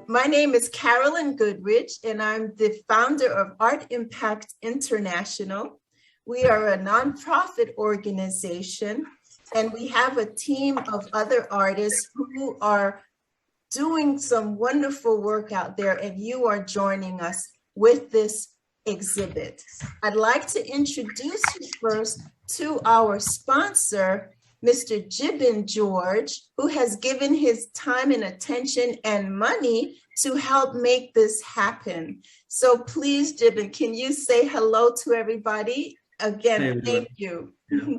my name is Carolyn Goodrich, and I'm the founder of Art Impact International. We are a nonprofit organization, and we have a team of other artists who are doing some wonderful work out there, and you are joining us with this exhibit. I'd like to introduce you first to our sponsor, Mr. Jibin George, who has given his time and attention and money to help make this happen. So please, Jibin, can you say hello to everybody? Again, thank you. Yeah.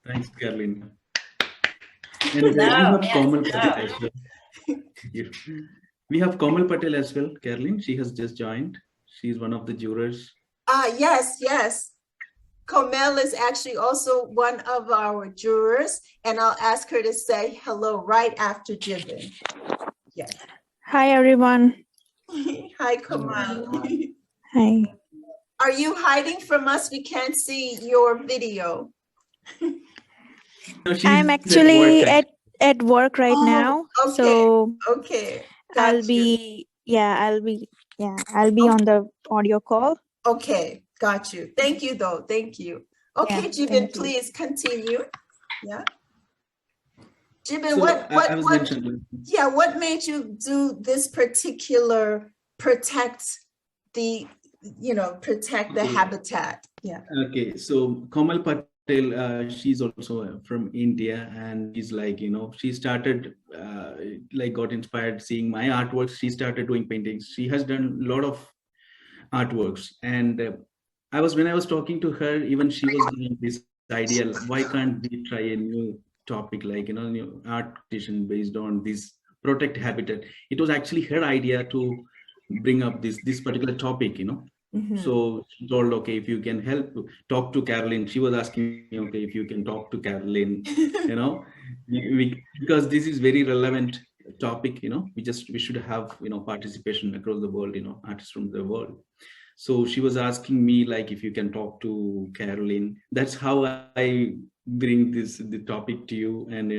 Thanks, Caroline. And we have Komal Patel as well. We have Komal Patel as well, Caroline. She has just joined. She's one of the jurors. Yes. Komal is actually also one of our jurors, and I'll ask her to say hello right after Jibin. Yes. Hi, everyone. Hi, Komal. Hi. Are you hiding from us? We can't see your video. No, I'm actually at work right now. Okay. So okay. I'll be on the audio call. Okay, got you. Thank you though. Thank you. Okay, yeah, Jibin, please continue. Yeah. Jibin, so what made you do this particular protect the habitat? Yeah. Okay, so Komal Patel, she's also from India, and she's like, she started got inspired seeing my artworks. She started doing paintings. She has done a lot of artworks, and when I was talking to her, even she was doing this idea, why can't we try a new topic, new art competition based on this protect habitat. It was actually her idea to bring up this particular topic, Mm-hmm. So she told, okay, if you can talk to Caroline. She was asking me, okay, if you can talk to Caroline, because this is very relevant topic, we should have, participation across the world, artists from the world. So she was asking me, if you can talk to Caroline. That's how I bring the topic to you, and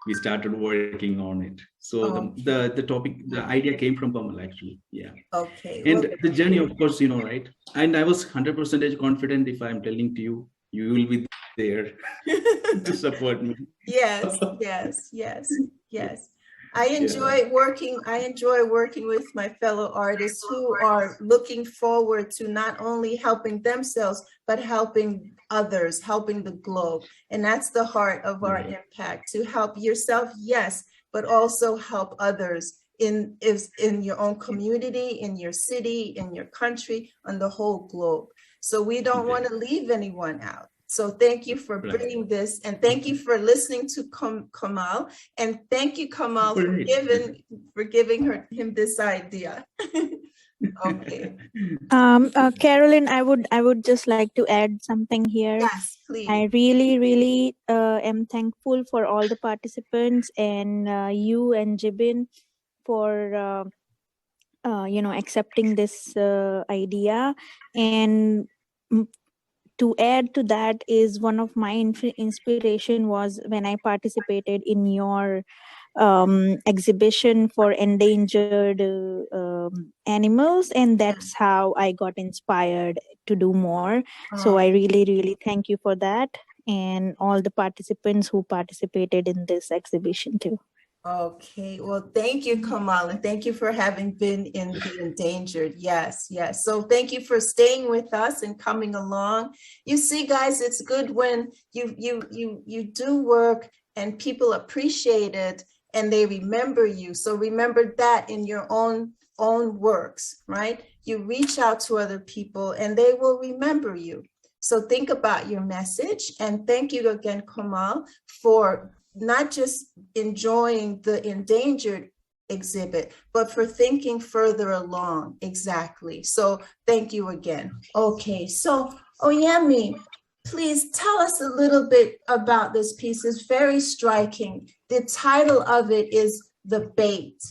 we started working on it. So the idea came from Kamal, actually. Yeah. Okay. And the journey, of course, right? And I was 100% confident if I'm telling to you, you will be there to support me. Yes. I enjoy working with my fellow artists who are looking forward to not only helping themselves, but helping others, helping the globe. And that's the heart of our impact, to help yourself, yes, but also help others in your own community, in your city, in your country, on the whole globe. So we don't want to leave anyone out. So thank you for bringing this, and thank you for listening to Kamal, and thank you, Kamal, for giving him this idea. Okay. Caroline, I would just like to add something here. Yes, please. I really am thankful for all the participants and you and Jibin for accepting this idea. And to add to that is one of my inspiration was when I participated in your exhibition for endangered animals, and that's how I got inspired to do more. So I really thank you for that, and all the participants who participated in this exhibition too. Okay, well, thank you, Kamal, and thank you for having been in the endangered. Yes. So thank you for staying with us and coming along. You see, guys, it's good when you do work and people appreciate it and they remember you. So remember that in your own works, right? You reach out to other people and they will remember you. So think about your message, and thank you again, Kamal, for not just enjoying the endangered exhibit, but for thinking further along. Exactly. So thank you again. Okay, so Oyemi, please tell us a little bit about this piece. It's very striking. The title of it is The Bait,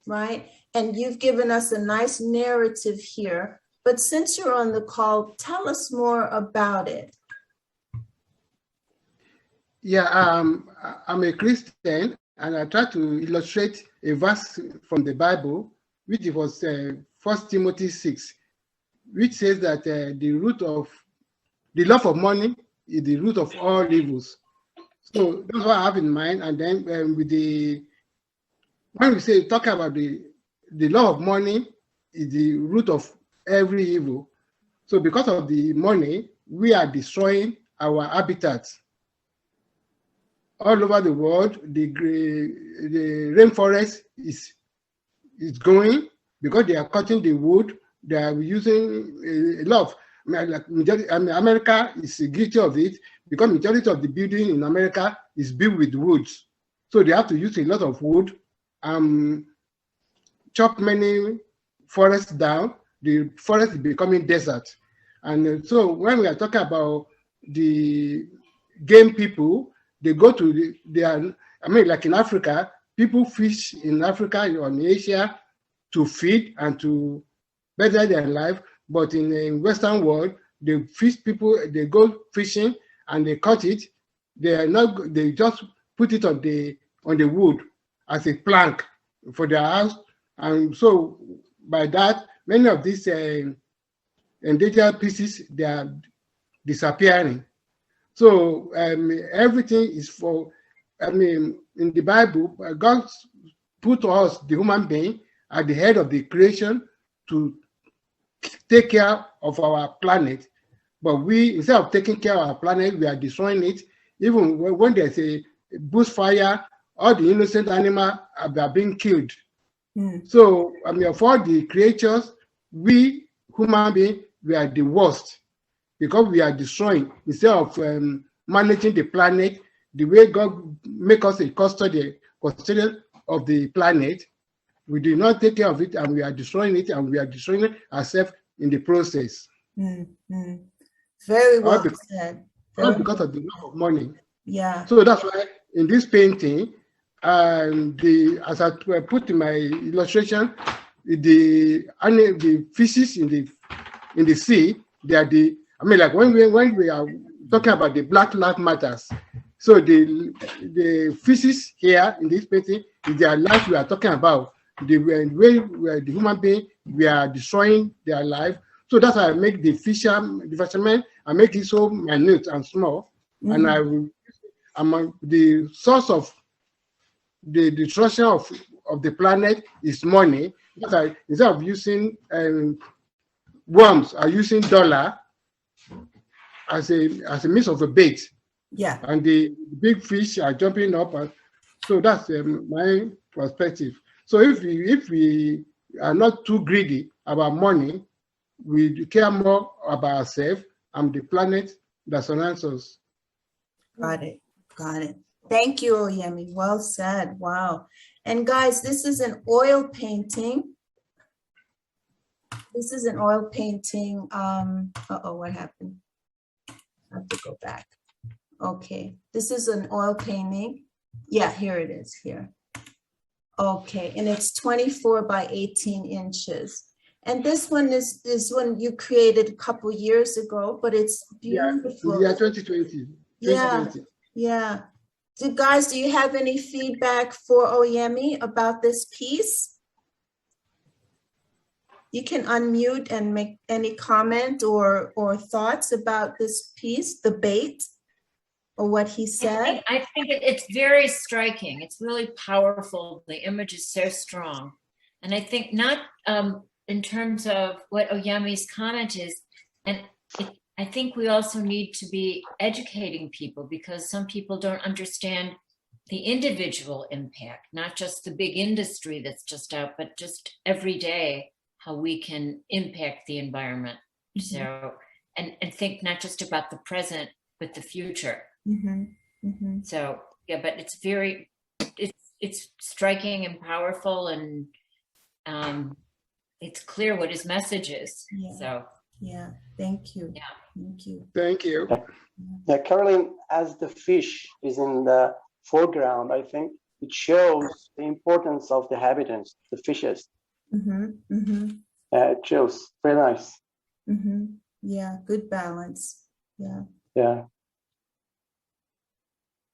right? And you've given us a nice narrative here, but since you're on the call, tell us more about it. Yeah, I'm a Christian, and I tried to illustrate a verse from the Bible, which was 1 Timothy 6, which says that the love of money is the root of all evils. So that's what I have in mind. And then when we talk about the love of money is the root of every evil. So because of the money, we are destroying our habitats. All over the world, the rainforest is going because they are cutting the wood. They are using a lot of, America is guilty of it because majority of the building in America is built with woods. So they have to use a lot of wood, chop many forests down. The forest is becoming desert. And so when we are talking about the game people, they go to like in Africa, people fish in Africa or in Asia to feed and to better their life. But in the Western world, they go fishing and they cut it. They just put it on the wood as a plank for their house. And so by that, many of these endangered species, they are disappearing. So everything is in the Bible, God put us, the human being, at the head of the creation to take care of our planet. But we, instead of taking care of our planet, we are destroying it. Even when there's a bushfire, all the innocent animals are being killed. So, of all the creatures, we, human beings, we are the worst because we are destroying. Instead of managing the planet, the way God make us a custodian of the planet, we do not take care of it and we are destroying it, and we are destroying ourselves in the process. Very well said. All because of the love of money. Yeah. So that's why in this painting, as I put in my illustration, the fishes in the sea, they are like when we are talking about the Black Lives Matters. So the fishes here in this painting is their life we are talking about. The way the human being, we are destroying their life. So that's why I make the fishermen, I make it so minute and small. And the source of the destruction of the planet is money. Instead of using worms, are using dollar as a means of a bait. Yeah. And the big fish are jumping up. So that's my perspective. So if we are not too greedy about money, we care more about ourselves and the planet that surrounds us. Got it. Thank you, Oyemi. Well said. Wow. And guys, this is an oil painting. What happened? I have to go back. Okay. This is an oil painting. Yeah, here it is here. Okay. And it's 24 by 18 inches. And this one is one you created a couple years ago, but it's beautiful. Yeah, 2020. Yeah. So guys, do you have any feedback for Oyemi about this piece? You can unmute and make any comment or thoughts about this piece, the bait, or what he said. I think it's very striking. It's really powerful. The image is so strong. And I think not in terms of what Oyemi's comment is, and I think we also need to be educating people because some people don't understand the individual impact, not just the big industry that's just out, but just every day how we can impact the environment. So, and think not just about the present, but the future. So, yeah, but it's it's striking and powerful, and it's clear what his message is. So. Yeah, thank you. Yeah. Thank you. Yeah, Caroline, as the fish is in the foreground, I think it shows the importance of the habitats, the fishes. It shows very nice. Yeah, good balance. Yeah. Yeah.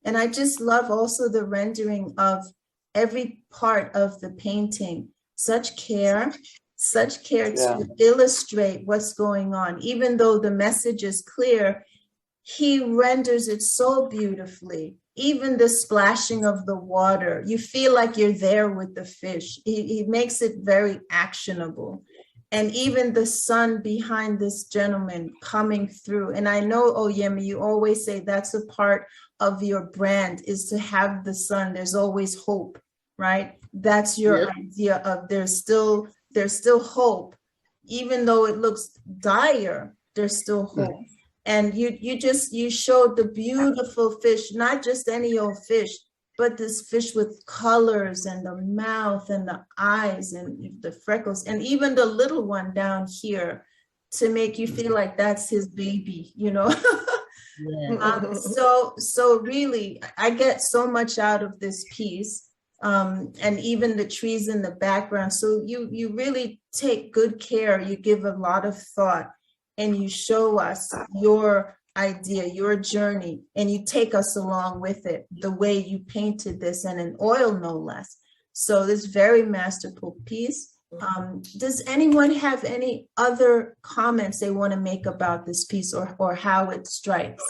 And I just love also the rendering of every part of the painting. Such care Yeah. to illustrate what's going on. Even though the message is clear, he renders it so beautifully. Even the splashing of the water, you feel like you're there with the fish. He makes it very actionable. And even the sun behind this gentleman coming through. And I know, Oyemi, you always say that's a part of your brand, is to have the sun. There's always hope, right? That's your idea of there's still hope. Even though it looks dire, there's still hope. And you showed the beautiful fish, not just any old fish, but this fish with colors and the mouth and the eyes and the freckles, and even the little one down here to make you feel like that's his baby, you know? So really, I get so much out of this piece, and even the trees in the background. So you really take good care. You give a lot of thought, and you show us your idea, your journey, and you take us along with it, the way you painted this, and in oil, no less. So this very masterful piece. Does anyone have any other comments they want to make about this piece or how it strikes?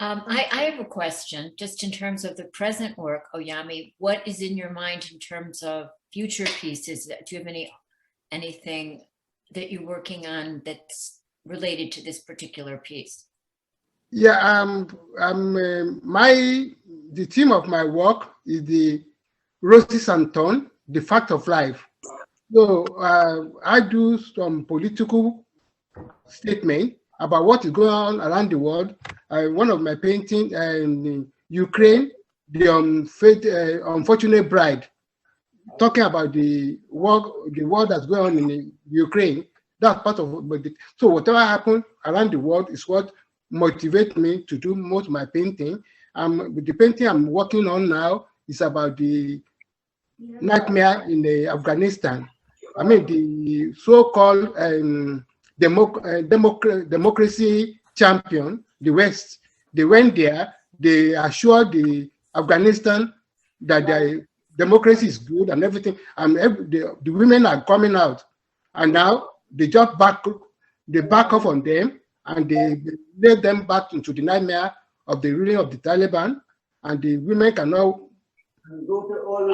I have a question, just in terms of the present work, Oyemi. What is in your mind in terms of future pieces? Do you have anything that you're working on that's related to this particular piece? Yeah, the theme of my work is the Roses and Thorne, the fact of life. So I do some political statement about what is going on around the world. One of my paintings in Ukraine, the unfortunate bride, talking about the war that's going on in Ukraine. That's part of it. So whatever happened around the world is what motivates me to do most of my painting. The painting I'm working on now is about the nightmare in Afghanistan. I mean, the so-called democracy champion, the West, they went there, they assured the Afghanistan that their democracy is good and everything, and the women are coming out, and now they just back off on them, and they led them back into the nightmare of the ruling of the Taliban, and the women cannot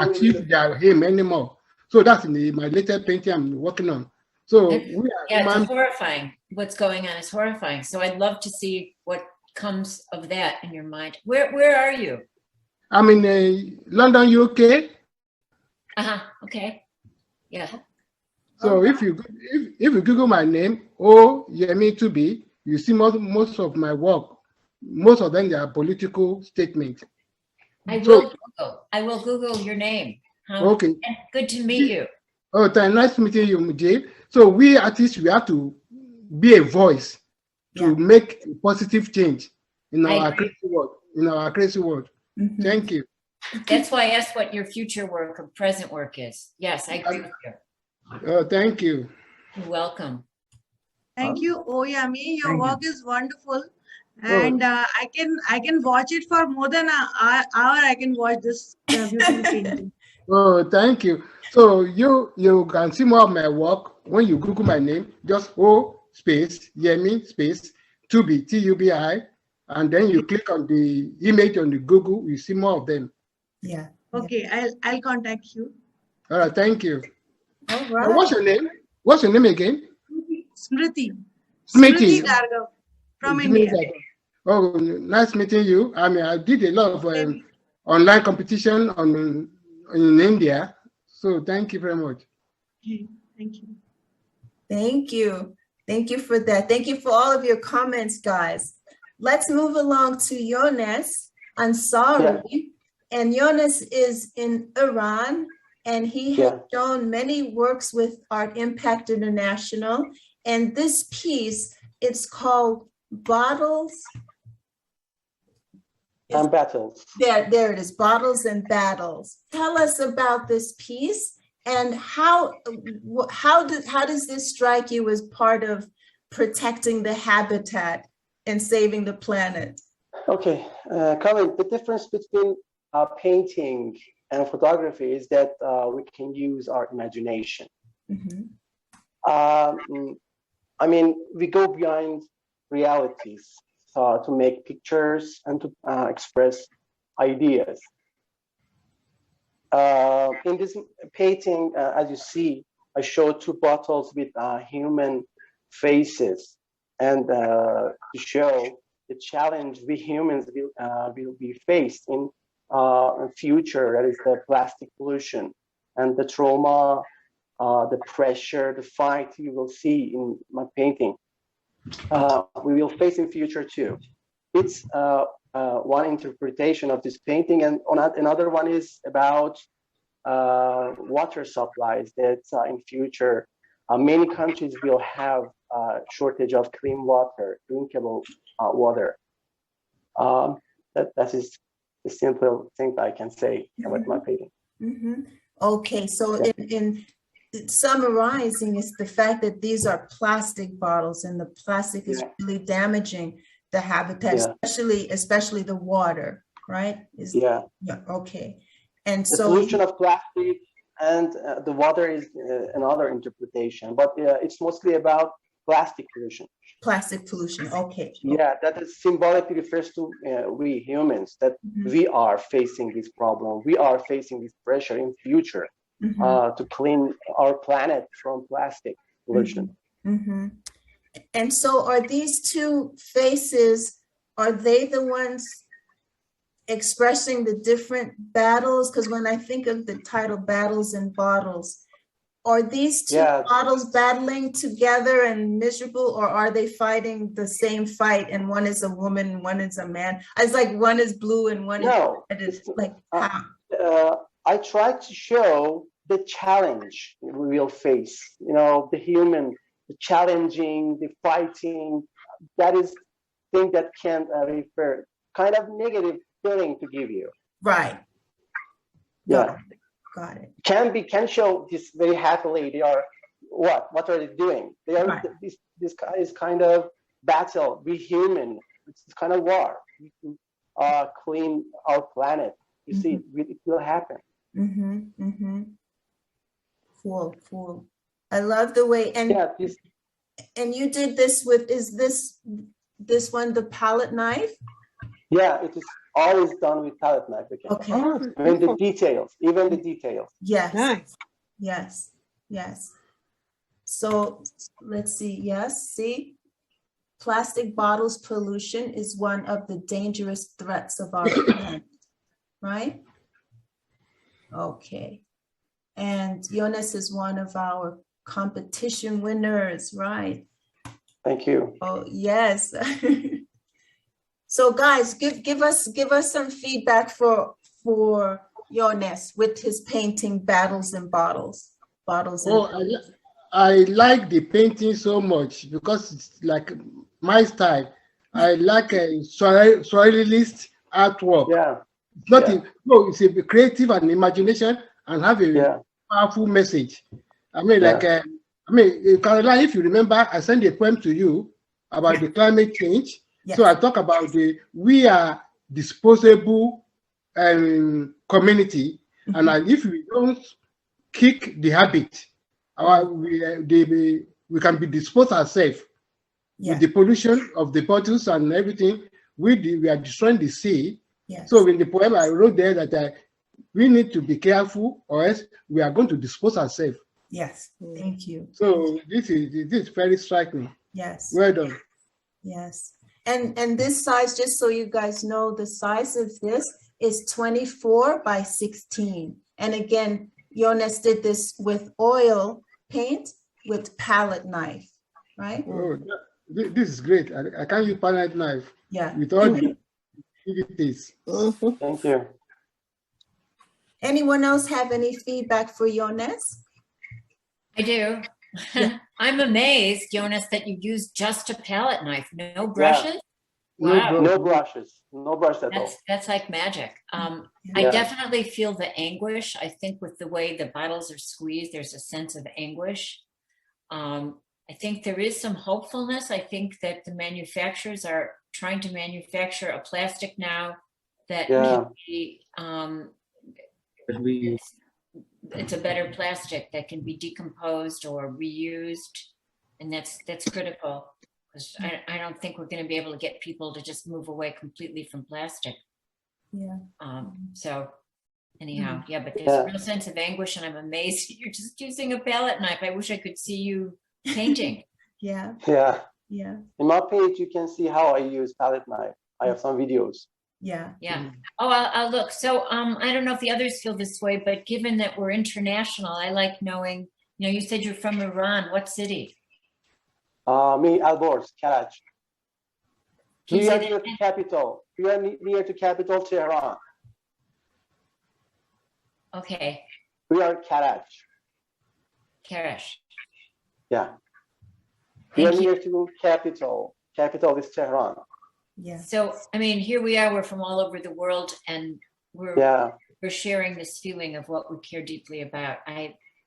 achieve their aim anymore. So that's my latest painting I'm working on. So it's horrifying. What's going on is horrifying. So I'd love to see what comes of that in your mind. Where are you? I'm in London, UK. Okay. Yeah. So if you Google my name, Oyemi Tubi, you see most of my work. Most of them are political statements. I will Google your name. Okay. And good to meet you. Oh, nice meeting you, Mujib. So we artists, we have to be a voice to make a positive change in our crazy world. Mm-hmm. Thank you. That's why I asked what your future work or present work is. Yes, I agree with you. Oh, thank you. You're welcome. Thank you, Oyemi. Your work is wonderful, and I can watch it for more than an hour. I can watch this beautiful painting. Oh, thank you. So you can see more of my work when you Google my name. Just O space Yemi space Tubi Tubi, and then you click on the image on the Google. You see more of them. Yeah. Okay, I'll contact you. All right. Thank you. All right. What's your name? What's your name again? Smriti. Smriti Dargav from India. Oh, nice meeting you. I mean, I did a lot of online competition in India. So thank you very much. Okay, thank you. Thank you. Thank you for that. Thank you for all of your comments, guys. Let's move along to Yones Ansari. Yeah. And Yones is in Iran, and he has shown many works with Art Impact International. And this piece, it's called Bottles and Battles. There it is, Bottles and Battles. Tell us about this piece and how does this strike you as part of protecting the habitat and saving the planet? Okay, Colin, the difference between painting and photography is that we can use our imagination. Mhm. I mean, we go behind realities to make pictures and to express ideas. In this painting, as you see, I show two bottles with human faces, and to show the challenge we humans will be faced in future, that is the plastic pollution and the trauma, the pressure, the fight you will see in my painting. We will face in future too. It's one interpretation of this painting, and another one is about water supplies that in future many countries will have shortage of clean water, drinkable water. That is the simple thing that I can say about my painting. Mm-hmm. Okay, so in summarizing, is the fact that these are plastic bottles, and the plastic is really damaging the habitat, especially the water, right? Yeah. Okay. And the so pollution of plastic and the water is another interpretation, but it's mostly about plastic pollution. Plastic pollution. Okay. Yeah, that is symbolically refers to we humans, that we are facing this problem. We are facing this pressure in future to clean our planet from plastic pollution. And so are these two faces, are they the ones expressing the different battles? Because when I think of the title Battles and Bottles, are these two bottles battling together and miserable, or are they fighting the same fight and one is a woman and one is a man? It's like one is blue and one is like how? I tried to show the challenge we will face, you know, the human, the challenging, the fighting. That is thing that can refer kind of negative feeling to give you. Right. Yeah. Got it. Can show this very happily. They are what are they doing? They are this is kind of battle. We human. It's kind of war. We clean our planet. You see, it will happen. Cool. I love the way and and you did this with, is this one the palette knife? Yeah, it is always done with palette knife. Okay. Even the details. Yes. Nice. Yes. So let's see. Yes. See, plastic bottles pollution is one of the dangerous threats of our planet, right? Okay. And Jonas is one of our competition winners, right? Thank you. Oh, yes. So guys, give us some feedback for Jonas with his painting Battles and Bottles. I like the painting so much because it's like my style. I like a surrealist artwork. Yeah. It's a creative and imagination and have a powerful message. I mean, Caroline, if you remember, I sent a poem to you about the climate change. Yes. So I talk about we are disposable community, and if we don't kick the habit, we can be disposed ourselves with the pollution of the bottles and everything. We are destroying the sea. Yes. So in the poem I wrote there that we need to be careful, or else we are going to dispose ourselves. Yes, thank you. So this is very striking. Yes. Well done. Yes. And this size, just so you guys know, the size of this is 24 by 16. And again, Jonas did this with oil paint with palette knife, right? Oh, this is great. I can't use palette knife. Yeah. With all the activities. Thank you. Anyone else have any feedback for Jonas? I do. Yeah. I'm amazed, Jonas, that you used just a palette knife, no brushes. Wow. No brushes, no brush at all. That's like magic. I definitely feel the anguish. I think with the way the bottles are squeezed, there's a sense of anguish. I think there is some hopefulness. I think that the manufacturers are trying to manufacture a plastic now that Yeah. can be, That we it's a better plastic that can be decomposed or reused, and that's critical, because I don't think we're going to be able to get people to just move away completely from plastic. Yeah. So anyhow, yeah, but there's Yeah. a real sense of anguish, and I'm amazed you're just using a palette knife. I wish I could see you painting. Yeah. Yeah. Yeah. In my page, you can see how I use palette knife. I have some videos. Yeah. Yeah. Oh, I'll look. So I don't know if the others feel this way, but given that we're international, I like knowing, you said you're from Iran. What city? Me, Alborz, Karaj. Can you We say are that near to capital. We are near to capital Tehran. Okay. We are Karaj. Karash. Yeah. We are Thank you. near to capital. Capital is Tehran. Yeah. So, I mean, here we are, we're from all over the world, and we're sharing this feeling of what we care deeply about.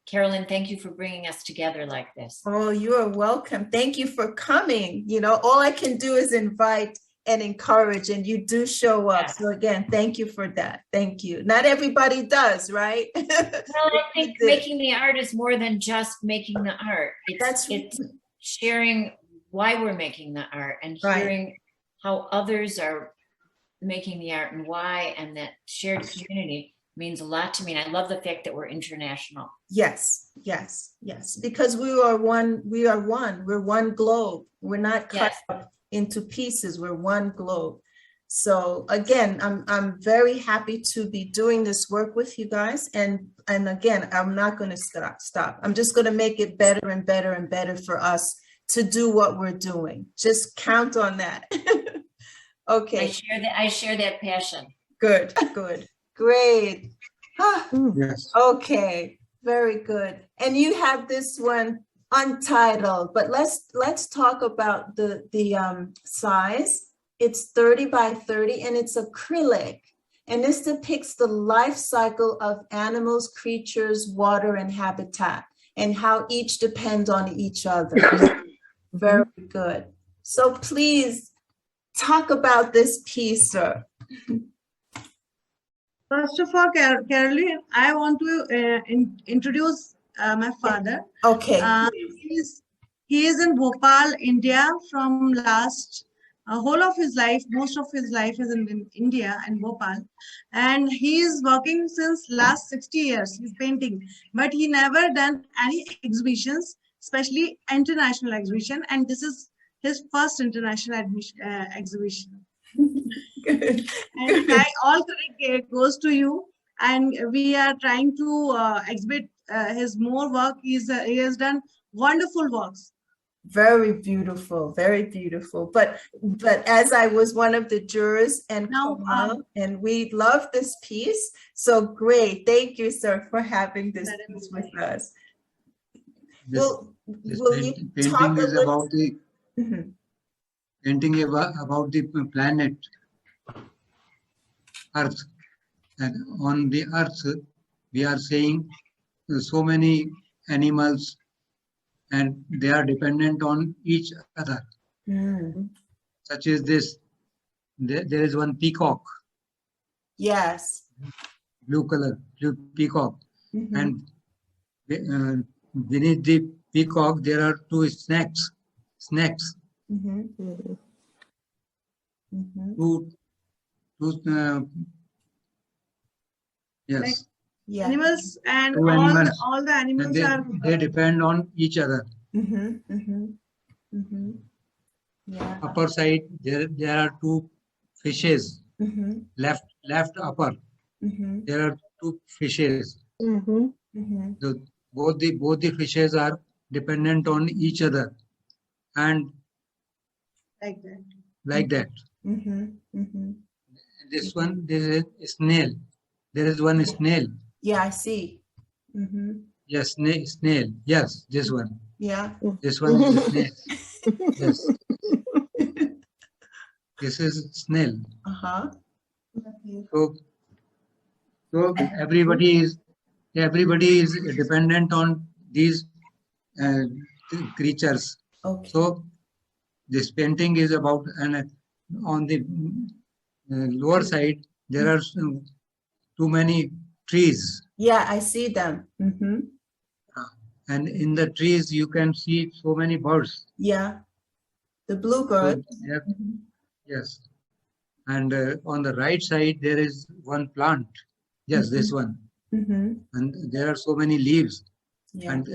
Carolyn, thank you for bringing us together like this. Oh, you are welcome. Thank you for coming. All I can do is invite and encourage, and you do show up. Yeah. So again, thank you for that. Thank you. Not everybody does, right? Well, I think making the art is more than just making the art. It's sharing why we're making the art, and hearing how others are making the art and why, and that shared community means a lot to me. And I love the fact that we're international. Yes, yes, yes. Because we are one. We're one globe. We're not cut up into pieces. We're one globe. So again, I'm very happy to be doing this work with you guys. And again, I'm not going to stop. I'm just going to make it better and better and better for us to do what we're doing. Just count on that. Okay. I share that passion. Good, great. Yes. Okay, very good. And you have this one untitled, but let's talk about the size. It's 30 by 30 and it's acrylic. And this depicts the life cycle of animals, creatures, water, and habitat, and how each depends on each other. Very good. So please talk about this piece, sir. First of all, Caroline, I want to introduce my father. Okay. He is in Bhopal, India from last whole of his life. Most of his life is in India and Bhopal. And he is working since last 60 years. He's painting, but he never done any exhibitions, especially international exhibition. And this is his first international exhibition. Good. And all credit goes to you. And we are trying to exhibit his more work. He has done wonderful works. Very beautiful, very beautiful. But as I was one of the jurors and we love this piece. So great. Thank you, sir, for having this piece with us. Will you talk painting is about the painting about the planet Earth, and on the Earth we are seeing so many animals, and they are dependent on each other. Such as this, there is one peacock. Yes. Blue color, blue peacock, and beneath the peacock there are two snakes. Yes. Like animals and two animals. all the animals and they depend on each other. Yeah. Upper side there are two fishes. Left upper there are two fishes. Both the fishes are dependent on each other, and like that. This one, there is a snail. There is one snail. Yeah, I see. Yes, snail. Yes, this one. Yeah. This one is a snail. Yes. This is snail. So everybody is dependent on these creatures. Okay. So this painting is about, and on the lower side there are too many trees. Yeah, I see them. Mm-hmm. And in the trees, you can see so many birds. Yeah, the bluebird. So, yes. And on the right side, there is one plant. Yes, this one. Mm-hmm. And there are so many leaves. Yeah. And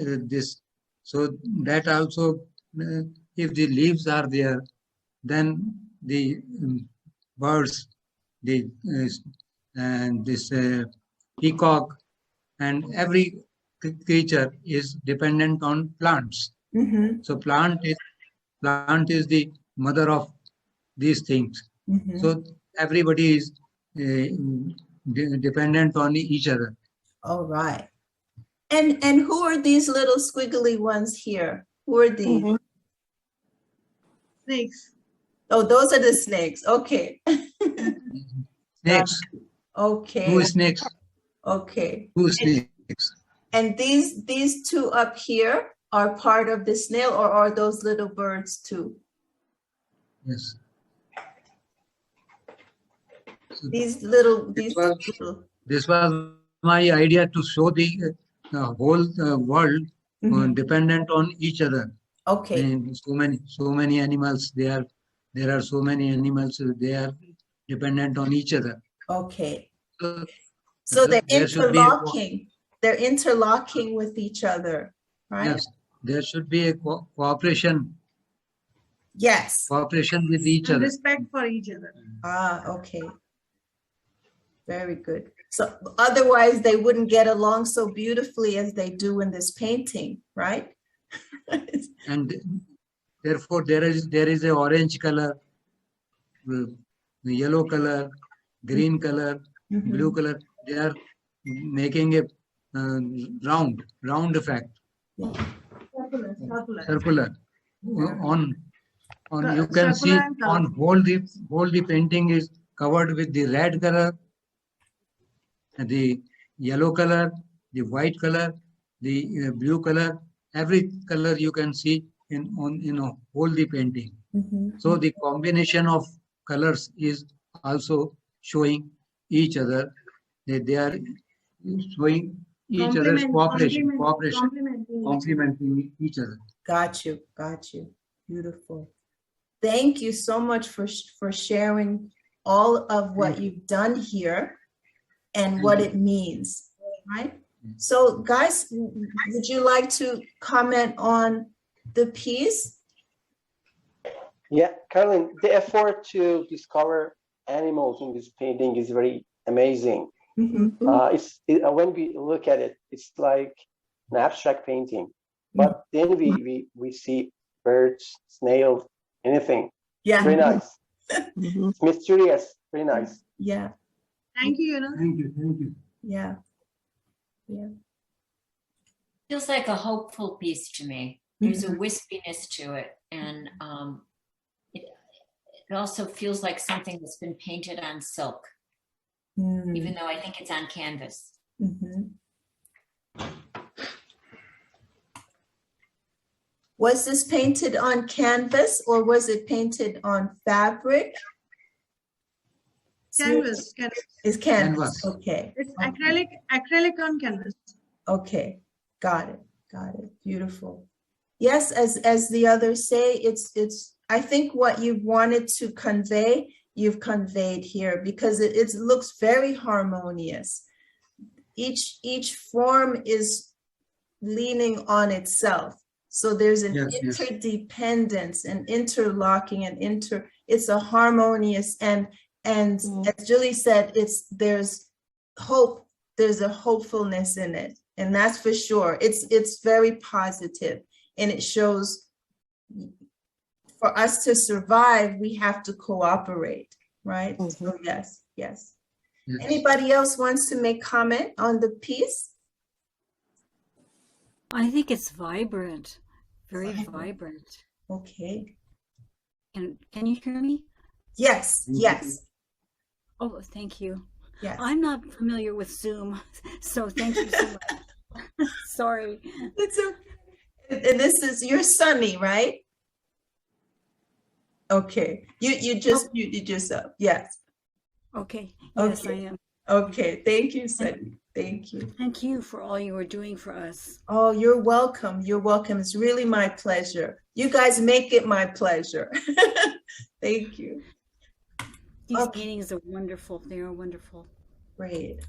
so that also, if the leaves are there, then the birds, and this peacock, and every creature is dependent on plants. Mm-hmm. So plant is the mother of these things. Mm-hmm. So everybody is dependent on each other. All right. And who are these little squiggly ones here? Who are these? Mhm. Snakes. Oh, those are the snakes. Okay. Snakes. Okay. Two snakes. Okay. Two snakes. And these two up here are part of the snail, or are those little birds too? Yes. So These little, this was my idea, to show the whole world Mhm. dependent on each other. Okay. And so many animals. There are so many animals. They are dependent on each other. Okay. So, So they're there should be interlocking. They're interlocking with each other, right? yes, there should be a cooperation. Yes. Cooperation with each And other. respect for each other. Ah, okay. Very good. So otherwise they wouldn't get along so beautifully as they do in this painting, right? And therefore there is a orange color, yellow color, green color, Mhm. blue color. They are making a round effect, circular. On you can see Circular and on whole the painting is covered with the red color, the yellow color, the white color, the blue color. Every color you can see in whole the painting. Mhm. So the combination of colors is also showing each other. They are showing each other's cooperation, complementing each other. Got you. Got you. Beautiful. Thank you so much for sharing all of what you've done here and what it means, right? So guys, would you like to comment on the piece? Yeah, Carolyn, the effort to discover animals in this painting is very amazing. Mhm. When we look at it, it's like an abstract painting, but then we see birds, snails, anything. Yeah. Very nice. Mhm. It's mysterious. Very nice. Yeah. Thank you, Yunus. Thank you. Yeah. Yeah. Feels like a hopeful piece to me. There's a wispiness to it, and it also feels like something that's been painted on silk, Mm. even though I think it's on canvas. Mhm. Was this painted on canvas or was it painted on fabric? Canvas. It's canvas. Canvas. Okay. It's acrylic on canvas. Okay. Got it. Got it. Beautiful. Yes, as the others say, it's I think what you wanted to convey, you've conveyed here, because it looks very harmonious. Each form is leaning on itself. So there's an interdependence and interlocking and it's a harmonious and as Julie said, there's hope, there's a hopefulness in it. And that's for sure. It's very positive, and it shows for us to survive, we have to cooperate, right? So yes. Anybody else wants to make comment on the piece? I think it's vibrant, very vibrant. Okay. Can you hear me? Yes. Oh, thank you. Yes. I'm not familiar with Zoom, so thank you so much. Sorry. It's okay. And this is, you're Sunny, right? Okay. You just muted yourself. Yes. Okay. Yes, Okay. I am. Okay. Thank you, Sunny. Thank you. Thank you for all you are doing for us. Oh, you're welcome. You're welcome. It's really my pleasure. You guys make it my pleasure. Thank you. These Okay. paintings are wonderful. They are wonderful. Great.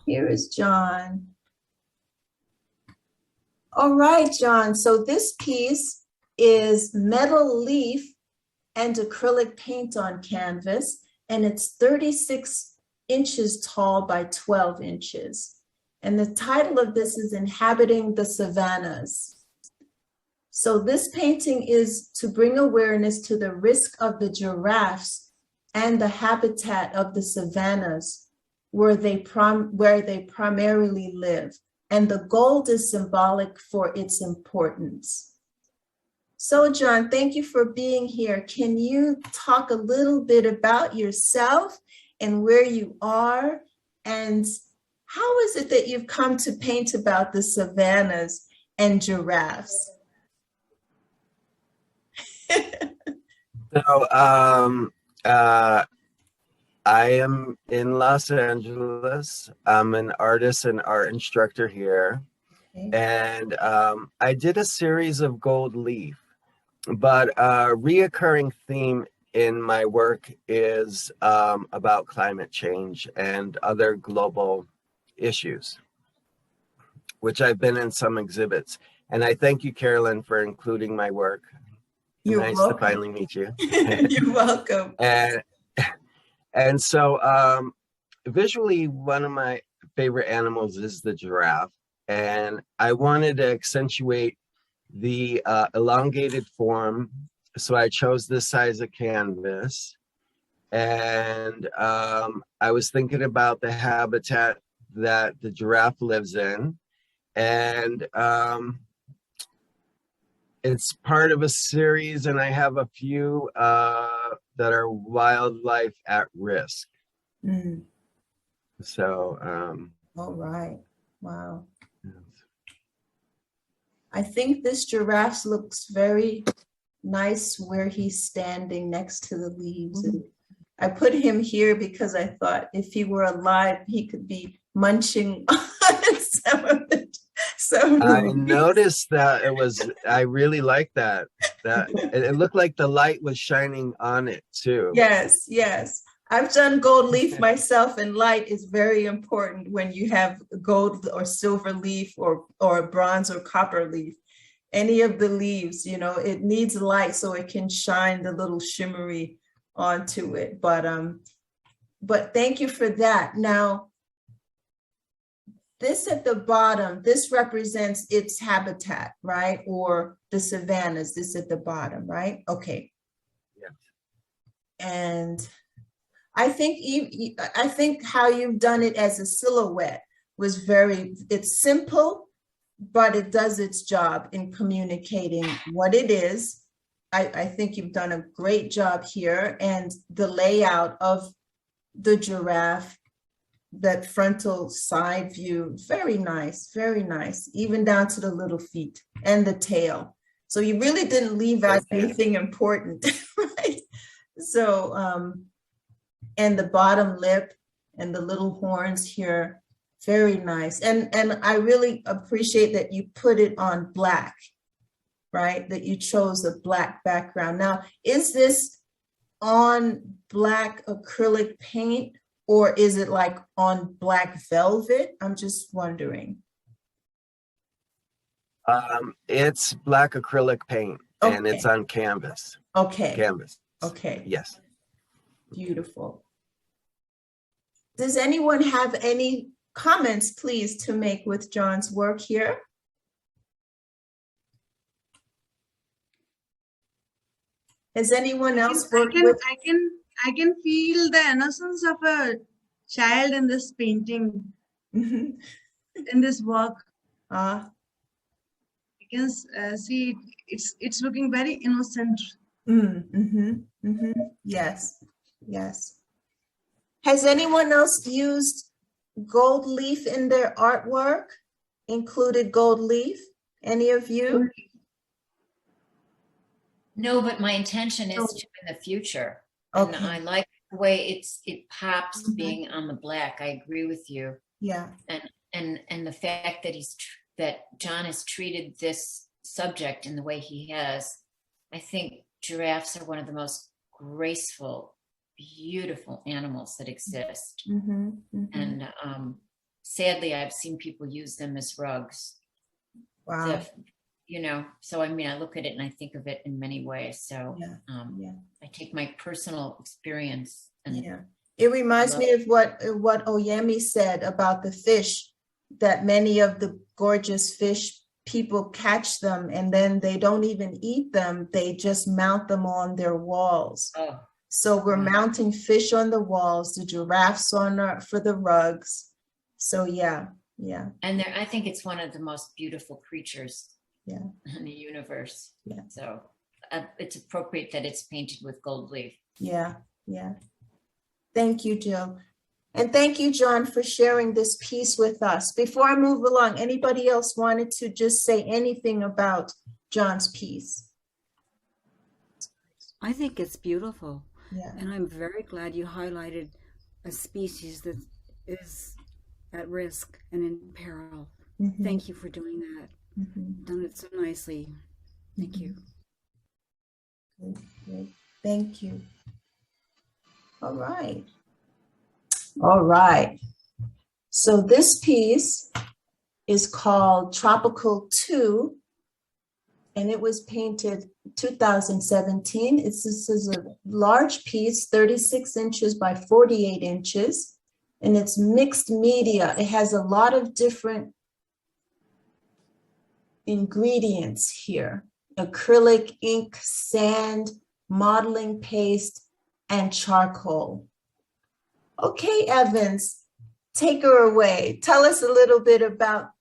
Here is John. All right, John. So this piece is metal leaf and acrylic paint on canvas, and it's 36 inches tall by 12 inches. And the title of this is Inhabiting the Savannas. So this painting is to bring awareness to the risk of the giraffes and the habitat of the savannas where they primarily live. And the gold is symbolic for its importance. So John, thank you for being here. Can you talk a little bit about yourself and where you are? And how is it that you've come to paint about the savannas and giraffes? So I am in Los Angeles. I'm an artist and art instructor here. Okay. And I did a series of gold leaf, but a reoccurring theme in my work is about climate change and other global issues, which I've been in some exhibits. And I thank you, Carolyn, for including my work. You're nice welcome. to finally meet you. You're welcome. And so visually, one of my favorite animals is the giraffe. And I wanted to accentuate the elongated form. So I chose this size of canvas. And I was thinking about the habitat that the giraffe lives in. And it's part of a series, and I have a few that are wildlife at risk. Mm. So, All right. Wow. I think this giraffe looks very nice where he's standing next to the leaves. And I put him here because I thought if he were alive, he could be munching on some of it. I noticed that I really like that. That it looked like the light was shining on it too. Yes, yes. I've done gold leaf myself, and light is very important when you have gold or silver leaf or bronze or copper leaf. Any of the leaves, you know, it needs light so it can shine the little shimmery onto it. But thank you for that. Now, this at the bottom, this represents its habitat, right? Or the savannas, this at the bottom, right? Okay. Yes. And I think how you've done it as a silhouette was it's simple, but it does its job in communicating what it is. I think you've done a great job here, and the layout of the giraffe, that frontal side view, very nice, even down to the little feet and the tail. So you really didn't leave out anything important, right? So, and the bottom lip and the little horns here, very nice. And I really appreciate that you put it on black, right? That you chose a black background. Now, is this on black acrylic paint, or is it like on black velvet? I'm just wondering. It's black acrylic paint, and it's on canvas. Okay. Canvas. Okay. Yes. Beautiful. Does anyone have any comments, please, to make with John's work here? Has anyone else worked with? I can feel the innocence of a child in this painting, in this work. You can see it's looking very innocent. Yes, yes. Has anyone else used gold leaf in their artwork? Included gold leaf? Any of you? No, but my intention is to in the future. And I like the way it pops being on the black. I agree with you. Yeah. And the fact that that John has treated this subject in the way he has, I think giraffes are one of the most graceful, beautiful animals that exist. And sadly, I've seen people use them as rugs. Wow. So I mean, I look at it and I think of it in many ways. So I take my personal experience and it reminds me of what Oyemi said about the fish, that many of the gorgeous fish, people catch them and then they don't even eat them. They just mount them on their walls. Oh. So we're mounting fish on the walls, the giraffes for the rugs. So yeah. And I think it's one of the most beautiful creatures in the universe. Yeah. So it's appropriate that it's painted with gold leaf. Yeah. Thank you, Jill. And thank you, John, for sharing this piece with us. Before I move along, anybody else wanted to just say anything about John's piece? I think it's beautiful. Yeah. And I'm very glad you highlighted a species that is at risk and in peril. Thank you for doing that. Done it so nicely. Thank you. Good. Thank you. All right. So this piece is called Tropical 2, and it was painted 2017. This is a large piece, 36 inches by 48 inches, and it's mixed media. It has a lot of different ingredients here: acrylic, ink, sand, modeling paste, and charcoal. Okay, Evans, take her away. Tell us a little bit about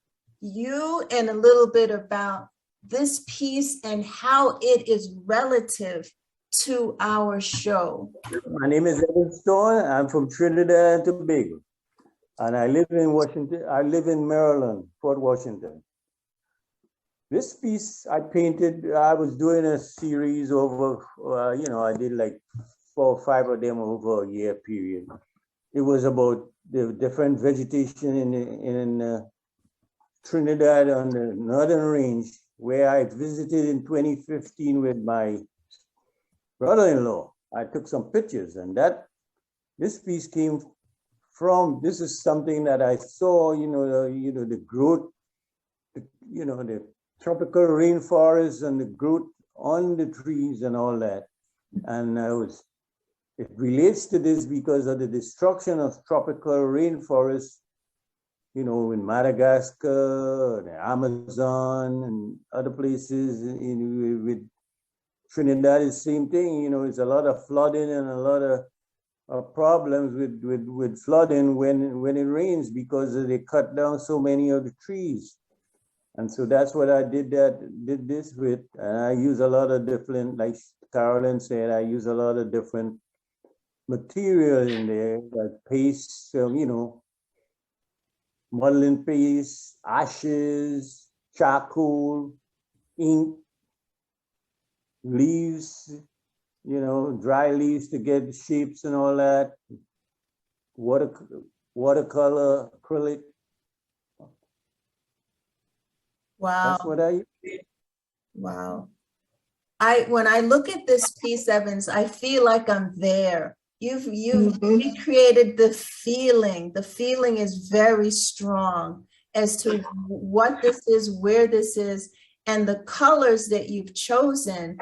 you and a little bit about this piece and how it is relative to our show. My name is Evan Thorne. I'm from Trinidad and Tobago, and I live in Washington. I live in Maryland, Fort Washington. This piece I painted, I was doing a series over, I did like 4 or 5 of them over a year period. It was about the different vegetation in Trinidad on the northern range, where I visited in 2015 with my brother-in-law. I took some pictures, and this piece came from, this is something that I saw, the growth, the tropical rainforest and the growth on the trees and all that. And it relates to this because of the destruction of tropical rainforests, in Madagascar, the Amazon, and other places. With Trinidad, it's the same thing. It's a lot of flooding and a lot of problems with flooding when it rains because they cut down so many of the trees. And so that's what I did this with. And I use a lot of different, like Carolyn said, I use a lot of different material in there, like paste, modeling paste, ashes, charcoal, ink, leaves, dry leaves to get the shapes and all that, watercolor, acrylic. Wow. That's what I did. Wow. When I look at this piece, Evans, I feel like I'm there. You've recreated the feeling. The feeling is very strong as to what this is, where this is, and the colors that you've chosen.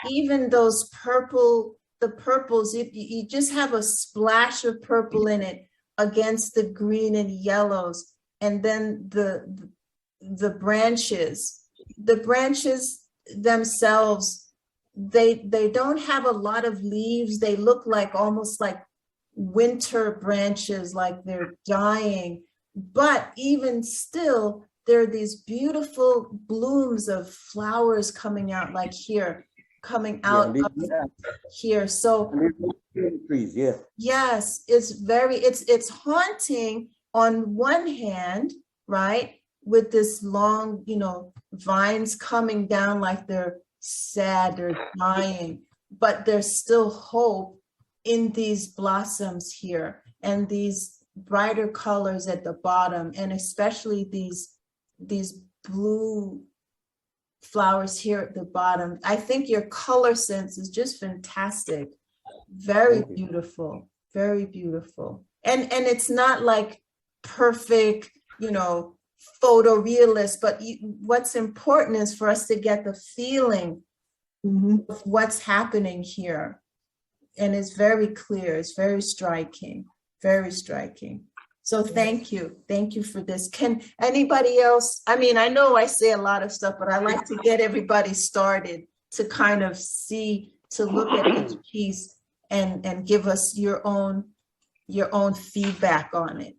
Even those the purples, you just have a splash of purple in it against the green and yellows, and then the branches themselves, they don't have a lot of leaves. They look like almost like winter branches, like they're dying. But even still, there are these beautiful blooms of flowers coming out, like here, coming out here. So trees, yeah. Yes, it's haunting on one hand, right? With this long, vines coming down like they're sad or dying, but there's still hope in these blossoms here and these brighter colors at the bottom, and especially these blue flowers here at the bottom. I think your color sense is just fantastic. Very beautiful, very beautiful. And it's not like perfect, you know, photorealist, but what's important is for us to get the feeling of what's happening here. And it's very clear, it's very striking, very striking. So thank you for this. Can anybody else, I mean, I know I say a lot of stuff, but I like to get everybody started to kind of see, to look at each piece and give us your own feedback on it.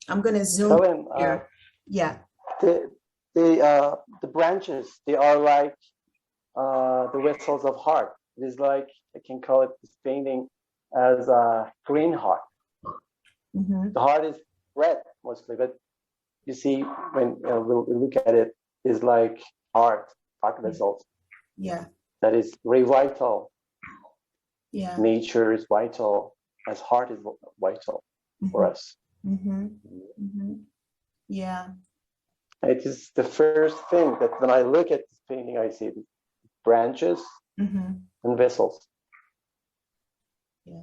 I'm going to zoom Helen, here. Yeah. The branches, they are like the vessels of heart. It is like, I can call it this painting as a green heart. The heart is red mostly, but you see when we look at it, is like heart vessels. Yeah. That is very vital. Yeah. Nature is vital, as heart is vital for us. Yeah. It is the first thing that when I look at this painting, I see branches and vessels. Yeah.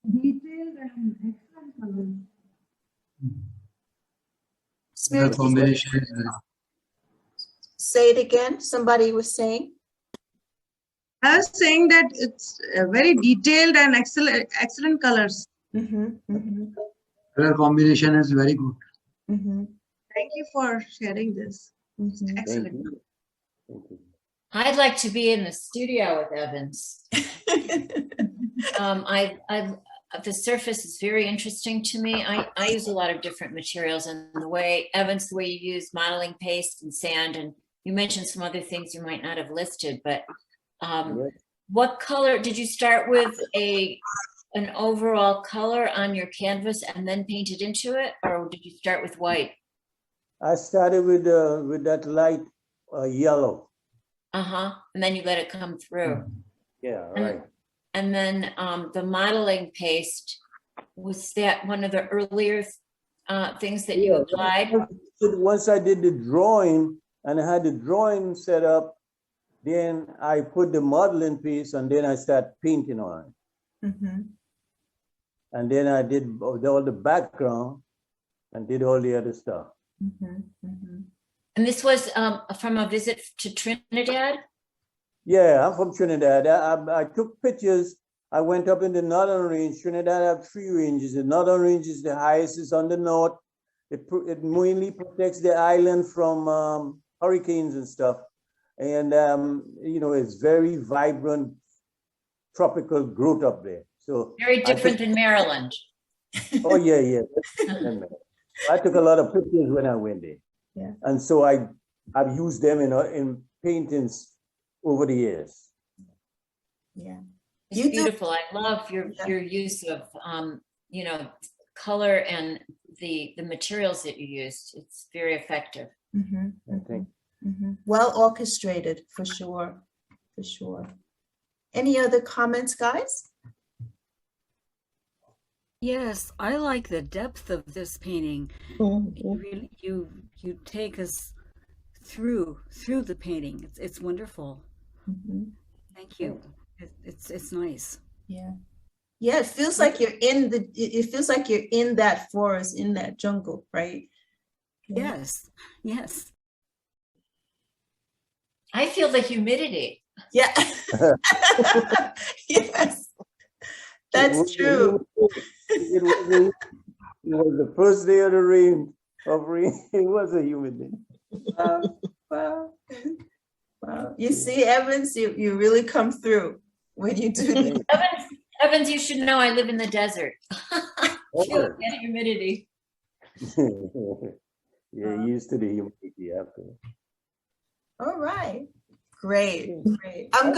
Detailed and excellent colors. The combination is very Say it again. Somebody was saying. I was saying that it's very detailed and excellent colors. color combination is very good. Thank you for sharing this. Excellent. I'd like to be in the studio with Evans. The surface is very interesting to me. I use a lot of different materials, and the way you use modeling paste and sand, and you mentioned some other things you might not have listed, but what color did you start with? An overall color on your canvas and then paint it into it, or did you start with white? I started with that light yellow. And then you let it come through. Yeah, right. And then the modeling paste, was that one of the earlier things that you applied? Once I did the drawing and I had the drawing set up, then I put the modeling piece and then I start painting on it. And then I did all the background and did all the other stuff. And this was from a visit to Trinidad? Yeah, I'm from Trinidad. I took pictures. I went up in the northern range. Trinidad have 3 ranges. The northern range is the highest, is on the north. It mainly protects the island from hurricanes and stuff. And, you know, it's very vibrant tropical growth up there. So very different than Maryland. Oh, yeah. I took a lot of pictures when I went there. Yeah. And so I've used them in paintings over the years. Yeah. It's beautiful. I love your use of you know, color and the materials that you used. It's very effective. I think. Well orchestrated, for sure. Any other comments, guys? Yes, I like the depth of this painting. You take us through the painting. It's wonderful. Thank you. It's nice. Yeah. It feels like you're in that forest, in that jungle, right? Yes. I feel the humidity. Yeah. Yes. That's true. It was the first day of the rain. It was a humid day. Wow. You see, Evans, you really come through when you do this. Evans, you should know I live in the desert. Feel the humidity. Yeah, used to the humidity after. All right. Great. I'm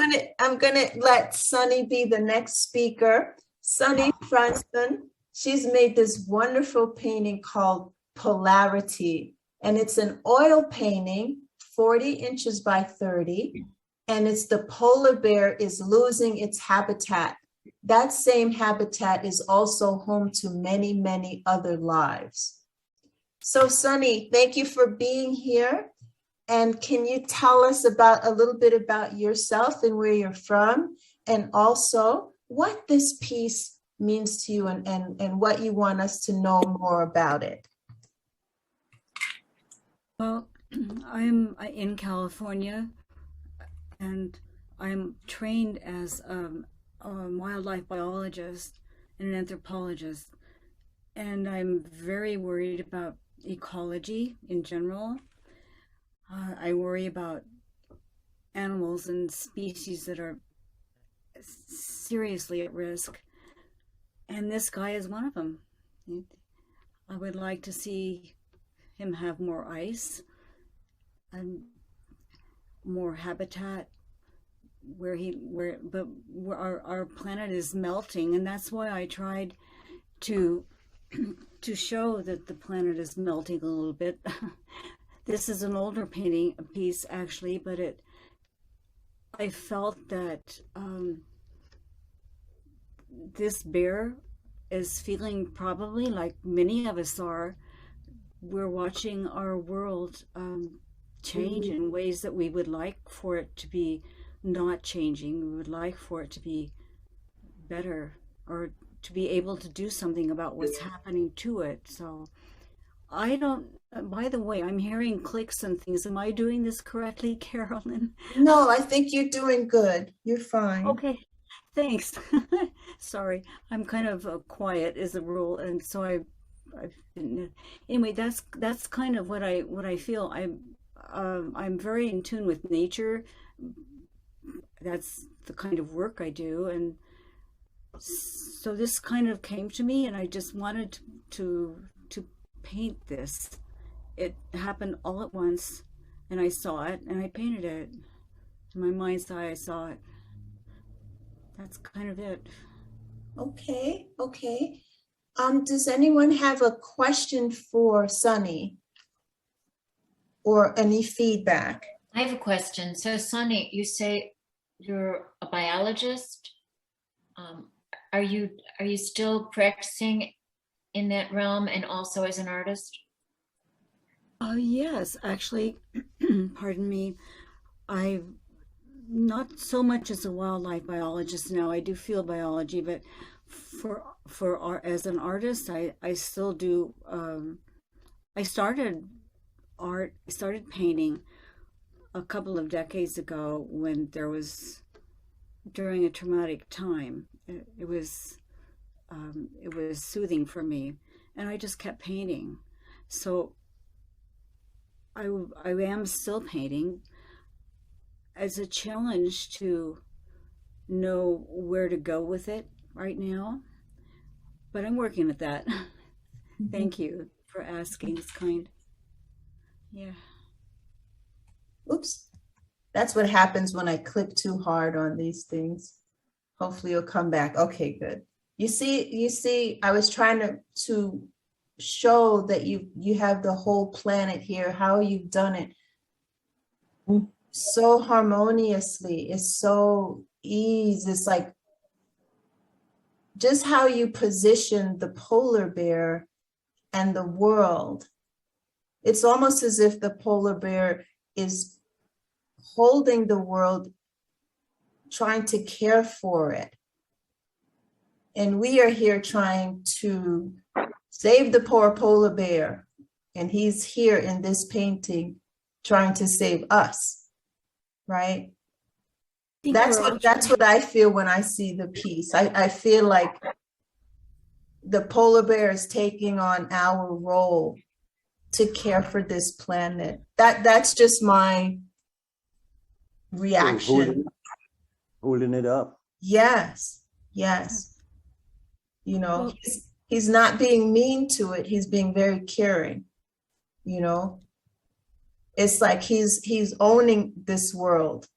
gonna let Sunny be the next speaker. Sunny Franson. She's made this wonderful painting called Polarity, and it's an oil painting, 40 inches by 30. and it's the polar bear is losing its habitat. That same habitat is also home to many, many other lives. So Sunny, thank you for being here. And can you tell us a little bit about yourself and where you're from, and also what this piece means to you and what you want us to know more about it? Well, I'm in California, and I'm trained as a wildlife biologist and an anthropologist, and I'm very worried about ecology in general. I worry about animals and species that are seriously at risk, and this guy is one of them. I would like to see him have more ice and more habitat but our planet is melting, and that's why I tried to show that the planet is melting a little bit. This is an older piece actually, but I felt that this bear is feeling probably like many of us are. We're watching our world change in ways that we would like for it to be not changing. We would like for it to be better, or to be able to do something about what's happening to it. So I don't, by the way, I'm hearing clicks and things. Am I doing this correctly, Carolyn? No, I think you're doing good. You're fine. Okay, thanks. Sorry, I'm kind of quiet as a rule, and so I've been, anyway, that's kind of what I feel. I'm very in tune with nature. That's the kind of work I do, and so this kind of came to me, and I just wanted to paint this. It happened all at once, and I saw it, and I painted it. In my mind's eye, I saw it. That's kind of it. Okay. Does anyone have a question for Sunny or any feedback? I have a question. So Sunny, you say you're a biologist. Are you still practicing in that realm and also as an artist? Yes, actually, pardon me. I'm not so much as a wildlife biologist now. I do field biology, but as an artist, I still do. I started painting a couple of decades ago when there was, during a traumatic time. It was soothing for me, and I just kept painting. So I am still painting as a challenge to know where to go with it right now, but I'm working at that. Thank you for asking. It's kind. Yeah. Oops. That's what happens when I click too hard on these things. Hopefully you'll come back. Okay, good. You see, I was trying to show that you have the whole planet here, how you've done it so harmoniously. It's so easy. It's like just how you position the polar bear and the world. It's almost as if the polar bear is holding the world, trying to care for it. And we are here trying to save the poor polar bear. And he's here in this painting trying to save us, right? That's what I feel when I see the piece. I feel like the polar bear is taking on our role to care for this planet. That's just my reaction. Holding it up. Yes. You know, he's not being mean to it. He's being very caring. You know, it's like he's owning this world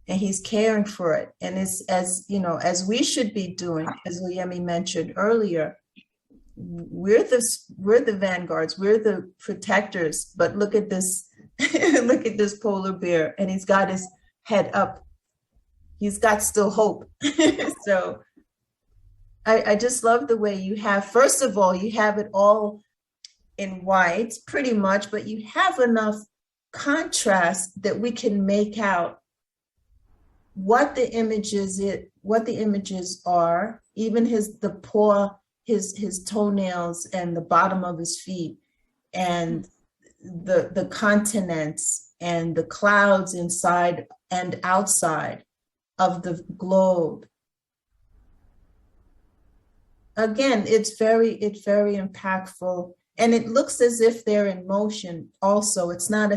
and he's caring for it. And it's as we should be doing, as Oyemi mentioned earlier, we're the vanguards, we're the protectors. But look at this, look at this polar bear, and he's got his head up. He's got still hope. So I just love the way you have, first of all, you have it all in white pretty much, but you have enough contrast that we can make out what the images are, even the paw, his toenails and the bottom of his feet, and the continents and the clouds inside and outside of the globe. Again, it's very impactful, and it looks as if they're in motion also. It's not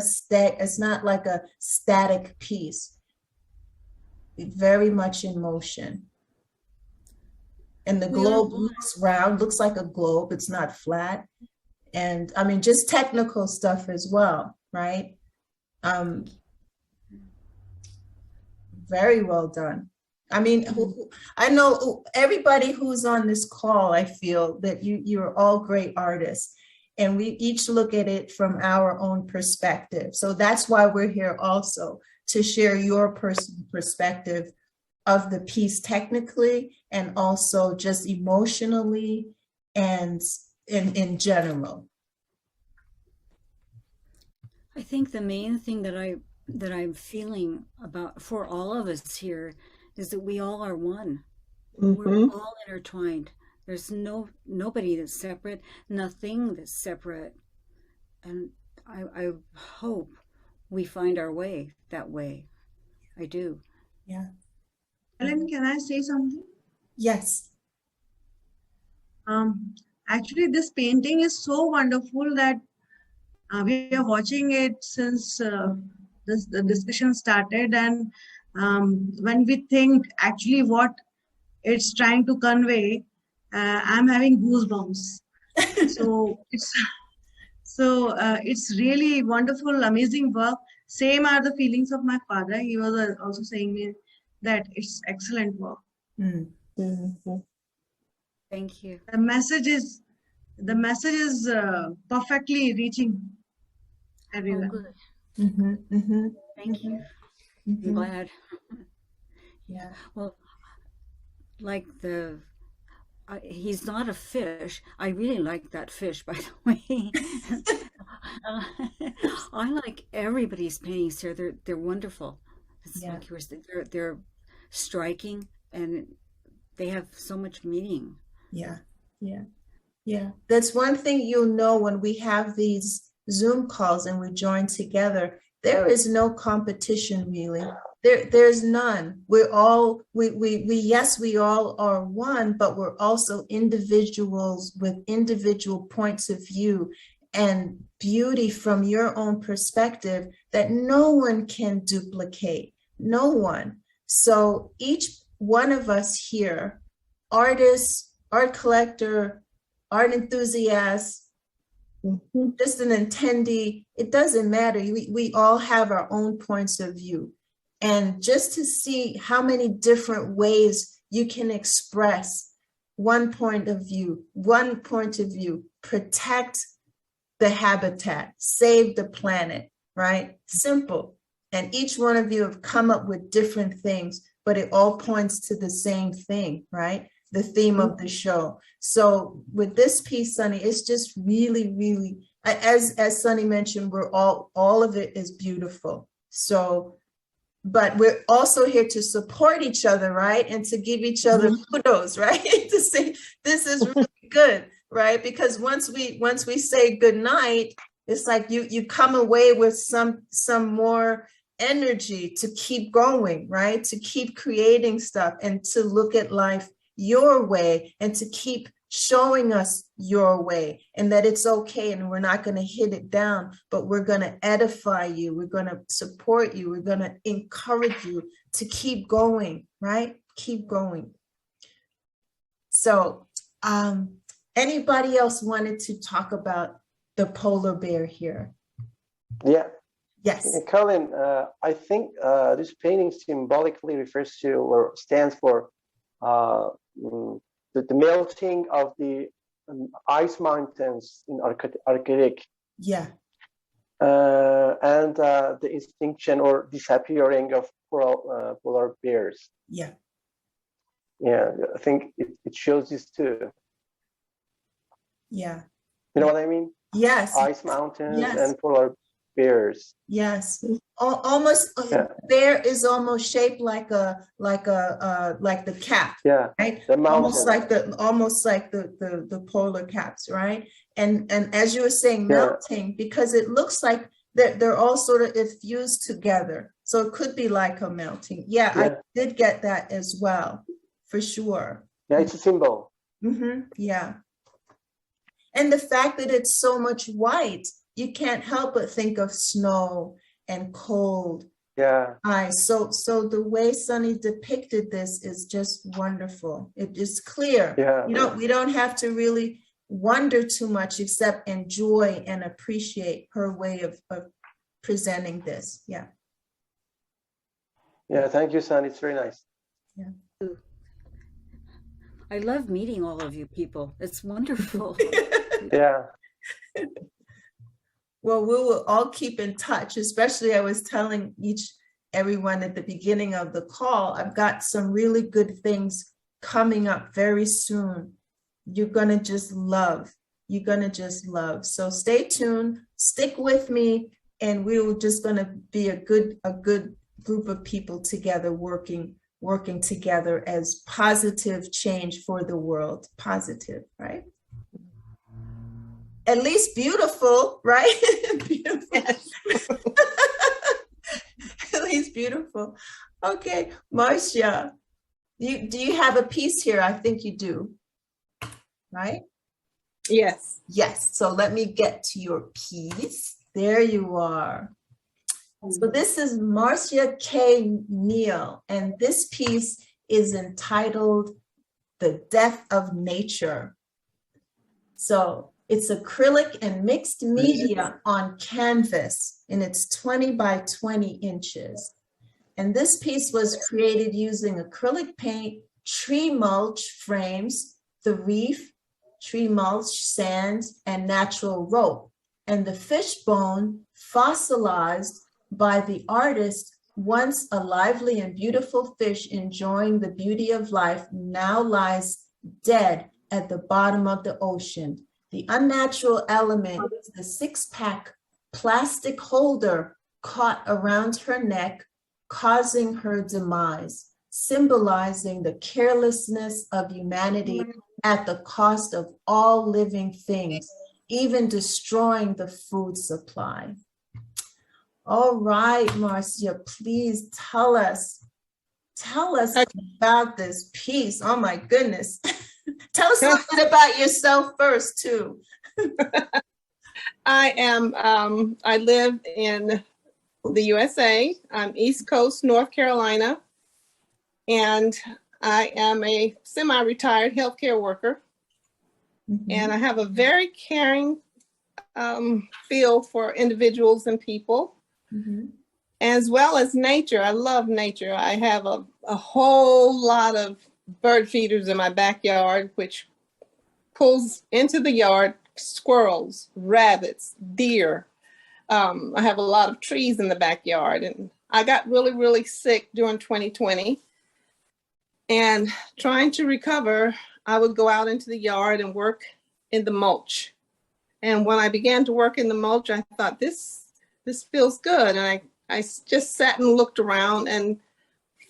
like a static piece. It's very much in motion. And the globe looks round, looks like a globe. It's not flat. And I mean, just technical stuff as well, right? Very well done. I mean, I know everybody who's on this call, I feel that you're all great artists, and we each look at it from our own perspective. So that's why we're here also, to share your personal perspective of the piece technically, and also just emotionally and in general. I think the main thing that I'm feeling about for all of us here is that we all are one. We're all intertwined. There's nobody that's separate, nothing that's separate. And I hope we find our way that way. I do. Yeah. Ellen, can I say something? Yes. Actually, this painting is so wonderful that we are watching it since the discussion started, and when we think actually what it's trying to convey, I'm having goosebumps. So it's really wonderful, amazing work. Same are the feelings of my father. He was also saying me that it's excellent work. Thank you. The message is perfectly reaching everyone. Oh, good. Thank you. I'm glad. Yeah. Well, like he's not a fish. I really like that fish, by the way. I like everybody's paintings here. They're wonderful. It's like yours. They're striking, and they have so much meaning. Yeah. That's one thing you'll know when we have these Zoom calls and we join together. There is no competition, really. There's none. We're all we all are one, but we're also individuals with individual points of view and beauty from your own perspective that no one can duplicate. No one. So each one of us here, artist, art collector, art enthusiast, just an attendee, it doesn't matter. We all have our own points of view. And just to see how many different ways you can express one point of view, protect the habitat, save the planet, right? Simple. And each one of you have come up with different things, but it all points to the same thing, right? The theme of the show. So with this piece, Sunny, it's just really, really, as Sunny mentioned, we're all of it is beautiful. So, but we're also here to support each other, right? And to give each other kudos, right? To say, this is really good, right? Because once we say good night, it's like you come away with some more energy to keep going, right? To keep creating stuff and to look at life your way and to keep showing us your way, and that it's okay, and we're not going to hit it down, but we're going to edify you, we're going to support you, we're going to encourage you to keep going, right? Keep going. So anybody else wanted to talk about the polar bear here? Yeah. Yes. Colin, I think this painting symbolically refers to or stands for the melting of the ice mountains in Arctic. Yeah. and the extinction or disappearing of polar bears. Yeah. Yeah, I think it shows this too. Yeah. You know what I mean? Yes. Ice mountains Yes. and polar bears. Yes. Almost bear is almost shaped like the cap. Yeah. Right. The mountain. Almost like the polar caps, right? And as you were saying, melting, because it looks like they're all sort of fused together. So it could be like a melting. Yeah, I did get that as well, for sure. Yeah, it's a symbol. Mm-hmm. Yeah. And the fact that it's so much white, you can't help but think of snow and cold ice. So the way Sunny depicted this is just wonderful. It is clear. Yeah. We don't have to really wonder too much except enjoy and appreciate her way of presenting this. Yeah. Yeah, thank you, Sunny. It's very nice. Yeah. I love meeting all of you people. It's wonderful. Yeah. Well, we will all keep in touch, especially I was telling everyone at the beginning of the call, I've got some really good things coming up very soon. You're going to just love. You're going to just love. So stay tuned, stick with me, and we're just going to be a good group of people together working together as positive change for the world. Positive, right? At least beautiful, right? Beautiful. At least beautiful. Okay, Marcia, do you have a piece here? I think you do, right? Yes. Yes, so let me get to your piece. There you are. So this is Marcia K Neal, and this piece is entitled The Death of Nature. So it's acrylic and mixed media on canvas, and it's 20 by 20 inches. And this piece was created using acrylic paint, tree mulch frames, the reef, tree mulch, sand, and natural rope. And the fishbone fossilized by the artist, once a lively and beautiful fish enjoying the beauty of life, now lies dead at the bottom of the ocean. The unnatural element is the six-pack plastic holder caught around her neck, causing her demise, symbolizing the carelessness of humanity at the cost of all living things, even destroying the food supply. All right, Marcia, please tell us about this piece. Oh my goodness. Tell us a little bit about yourself first, too. I live in the USA. I'm East Coast, North Carolina, and I am a semi-retired healthcare worker. Mm-hmm. And I have a very caring feel for individuals and people, mm-hmm. as well as nature. I love nature. I have a whole lot of bird feeders in my backyard, which pulls into the yard squirrels, rabbits, deer. I have a lot of trees in the backyard, and I got really, really sick during 2020. And trying to recover, I would go out into the yard and work in the mulch. And when I began to work in the mulch, I thought, this feels good. And I just sat and looked around and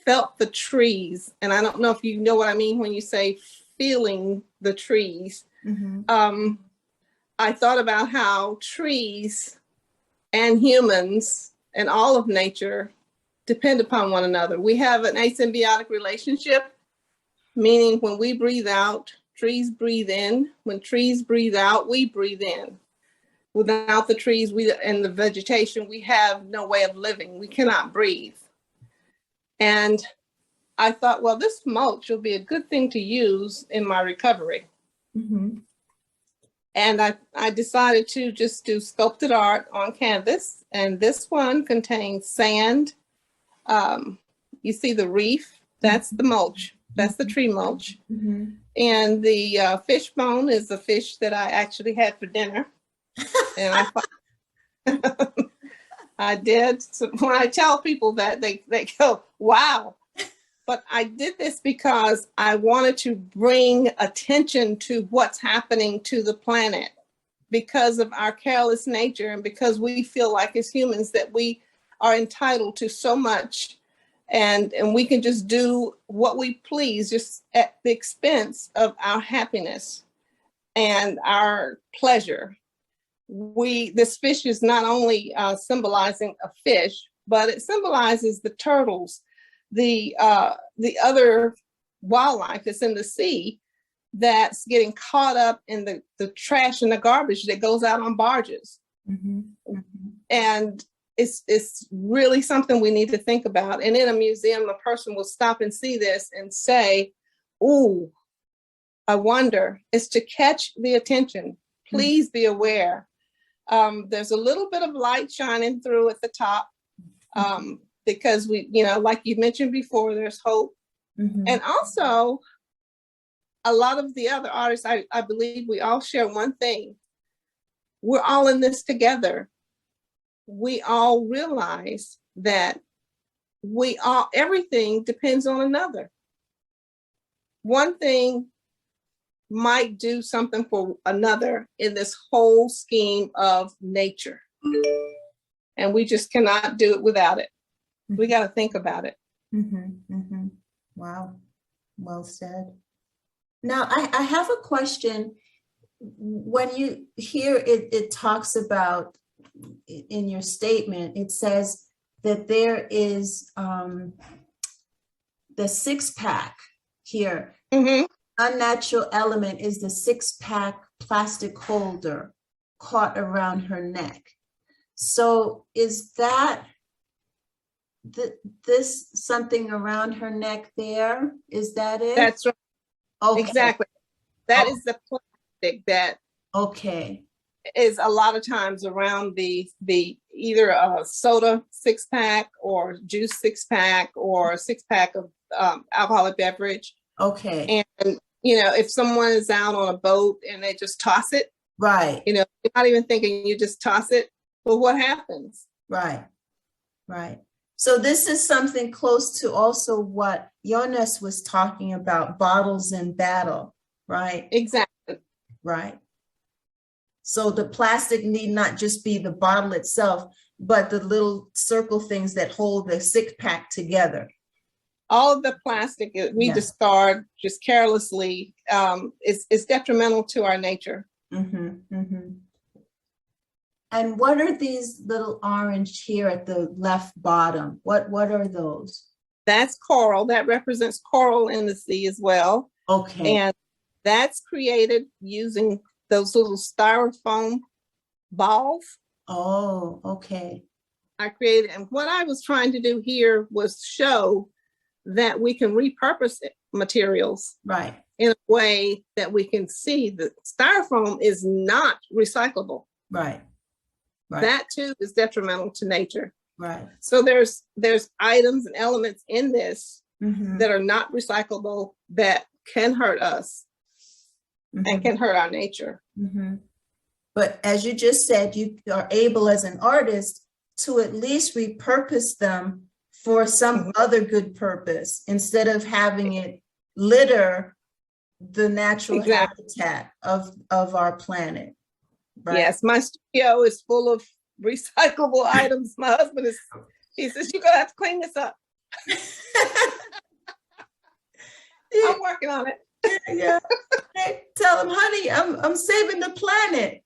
felt the trees. And I don't know if you know what I mean when you say feeling the trees. Mm-hmm. I thought about how trees and humans and all of nature depend upon one another. We have an asymbiotic relationship, meaning when we breathe out, trees breathe in. When trees breathe out, we breathe in. Without the trees and the vegetation, we have no way of living. We cannot breathe. And I thought, well, this mulch will be a good thing to use in my recovery. Mm-hmm. And I decided to just do sculpted art on canvas. And this one contains sand. You see the reef, that's the mulch. That's the tree mulch. Mm-hmm. And the fish bone is the fish that I actually had for dinner. I did. So when I tell people that, they go, wow. But I did this because I wanted to bring attention to what's happening to the planet because of our careless nature and because we feel like as humans that we are entitled to so much and we can just do what we please just at the expense of our happiness and our pleasure. This fish is not only symbolizing a fish, but it symbolizes the turtles, the other wildlife that's in the sea that's getting caught up in the trash and the garbage that goes out on barges. Mm-hmm. Mm-hmm. And it's really something we need to think about. And in a museum, a person will stop and see this and say, ooh, I wonder. It's to catch the attention. Please be aware. There's a little bit of light shining through at the top because we, like you mentioned before, there's hope. Mm-hmm. And also, a lot of the other artists, I believe we all share one thing. We're all in this together. We all realize that everything depends on another. One thing might do something for another in this whole scheme of nature. And we just cannot do it without it. We got to think about it. Mm-hmm, mm-hmm. Wow. Well said. Now, I have a question. When you hear it talks about, in your statement, it says that there is the six-pack here. Mm-hmm. Unnatural element is the six-pack plastic holder caught around her neck. So is that this something around her neck there? Is that it? That's right. Okay. Exactly. That is the plastic that is a lot of times around the either a soda six-pack or juice six-pack or a six-pack of alcoholic beverage. Okay. And if someone is out on a boat and they just toss it, right. You're not even thinking, you just toss it. But what happens? Right. Right. So this is something close to also what Jonas was talking about, bottles in battle, right? Exactly. Right. So the plastic need not just be the bottle itself, but the little circle things that hold the six-pack together. All of the plastic we discard just carelessly is detrimental to our nature. Mm-hmm, mm-hmm. And what are these little orange here at the left bottom? What are those? That's coral. That represents coral in the sea as well. Okay. And that's created using those little styrofoam balls. Oh, okay. I created, and what I was trying to do here was show that we can repurpose materials, right, in a way that we can see that styrofoam is not recyclable. Right. Right. That too is detrimental to nature. Right. So there's items and elements in this mm-hmm. that are not recyclable that can hurt us mm-hmm. and can hurt our nature. Mm-hmm. But as you just said, you are able as an artist to at least repurpose them for some mm-hmm. other good purpose instead of having it litter the natural habitat of our planet. Right. Yes, my studio is full of recyclable items. My husband he says, you're gonna have to clean this up. I'm working on it. Yeah. Hey, tell him, honey, I'm saving the planet.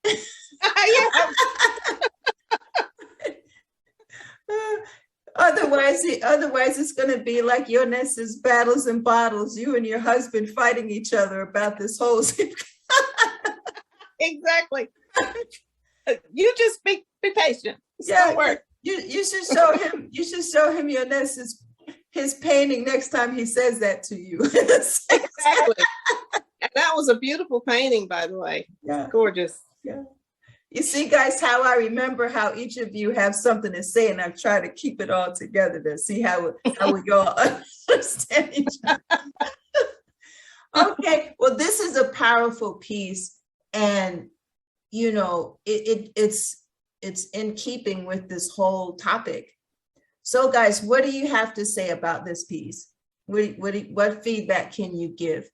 Otherwise it's going to be like Jonas' battles and bottles, you and your husband fighting each other about this whole Exactly. You just be patient. Yeah, work. You should show him. You should show him Jonas' his painting next time he says that to you. Exactly. And that was a beautiful painting, by the way. Yeah, gorgeous. Yeah. You see, guys, how I remember how each of you have something to say, and I try to keep it all together to see how we all understand each other. Okay, well, this is a powerful piece, and it's it's in keeping with this whole topic. So guys, what do you have to say about this piece? What feedback can you give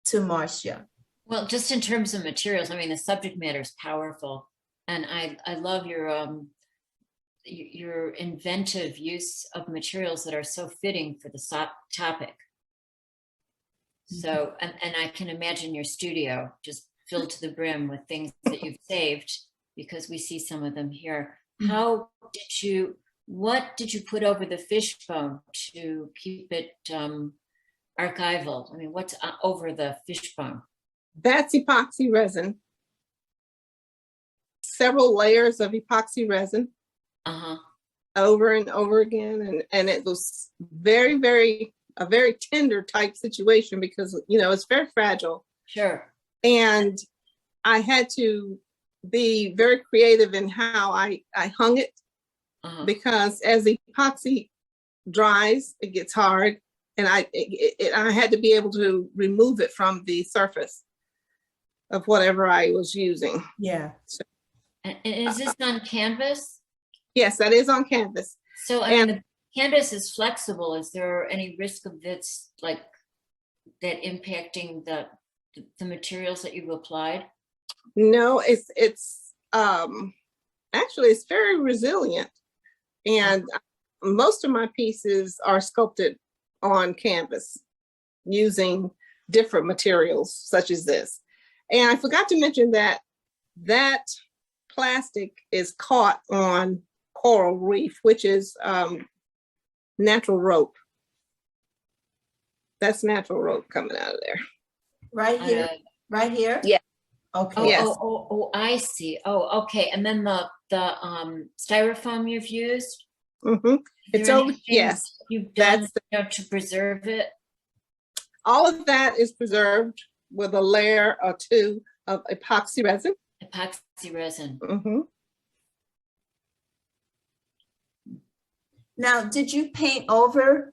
to Marcia? Well, just in terms of materials, I mean, the subject matter is powerful, and I love your inventive use of materials that are so fitting for the topic. So, and I can imagine your studio just filled to the brim with things that you've saved, because we see some of them here. What did you put over the fishbone to keep it archival? I mean, what's over the fishbone? That's epoxy resin. Several layers of epoxy resin. Over and over again. And it was very, very, a very tender type situation because, you know, it's very fragile. Sure. And I had to be very creative in how I hung it, because as the epoxy dries, it gets hard, and I had to be able to remove it from the surface of whatever I was using. Yeah. So, and is this on canvas? Yes, that is on canvas. So, I mean, the canvas is flexible. Is there any risk of this, like, that impacting the materials that you've applied? No, it's actually, it's very resilient. And most of my pieces are sculpted on canvas using different materials such as this. And I forgot to mention that plastic is caught on coral reef, which is natural rope. That's natural rope coming out of there. Right here? Right here? Yeah. Okay. Yes. Oh, I see. Oh, okay. And then the styrofoam you've used? It's over. Yes. You've done to preserve it? All of that is preserved with a layer or two of epoxy resin. Epoxy resin. Now, did you paint over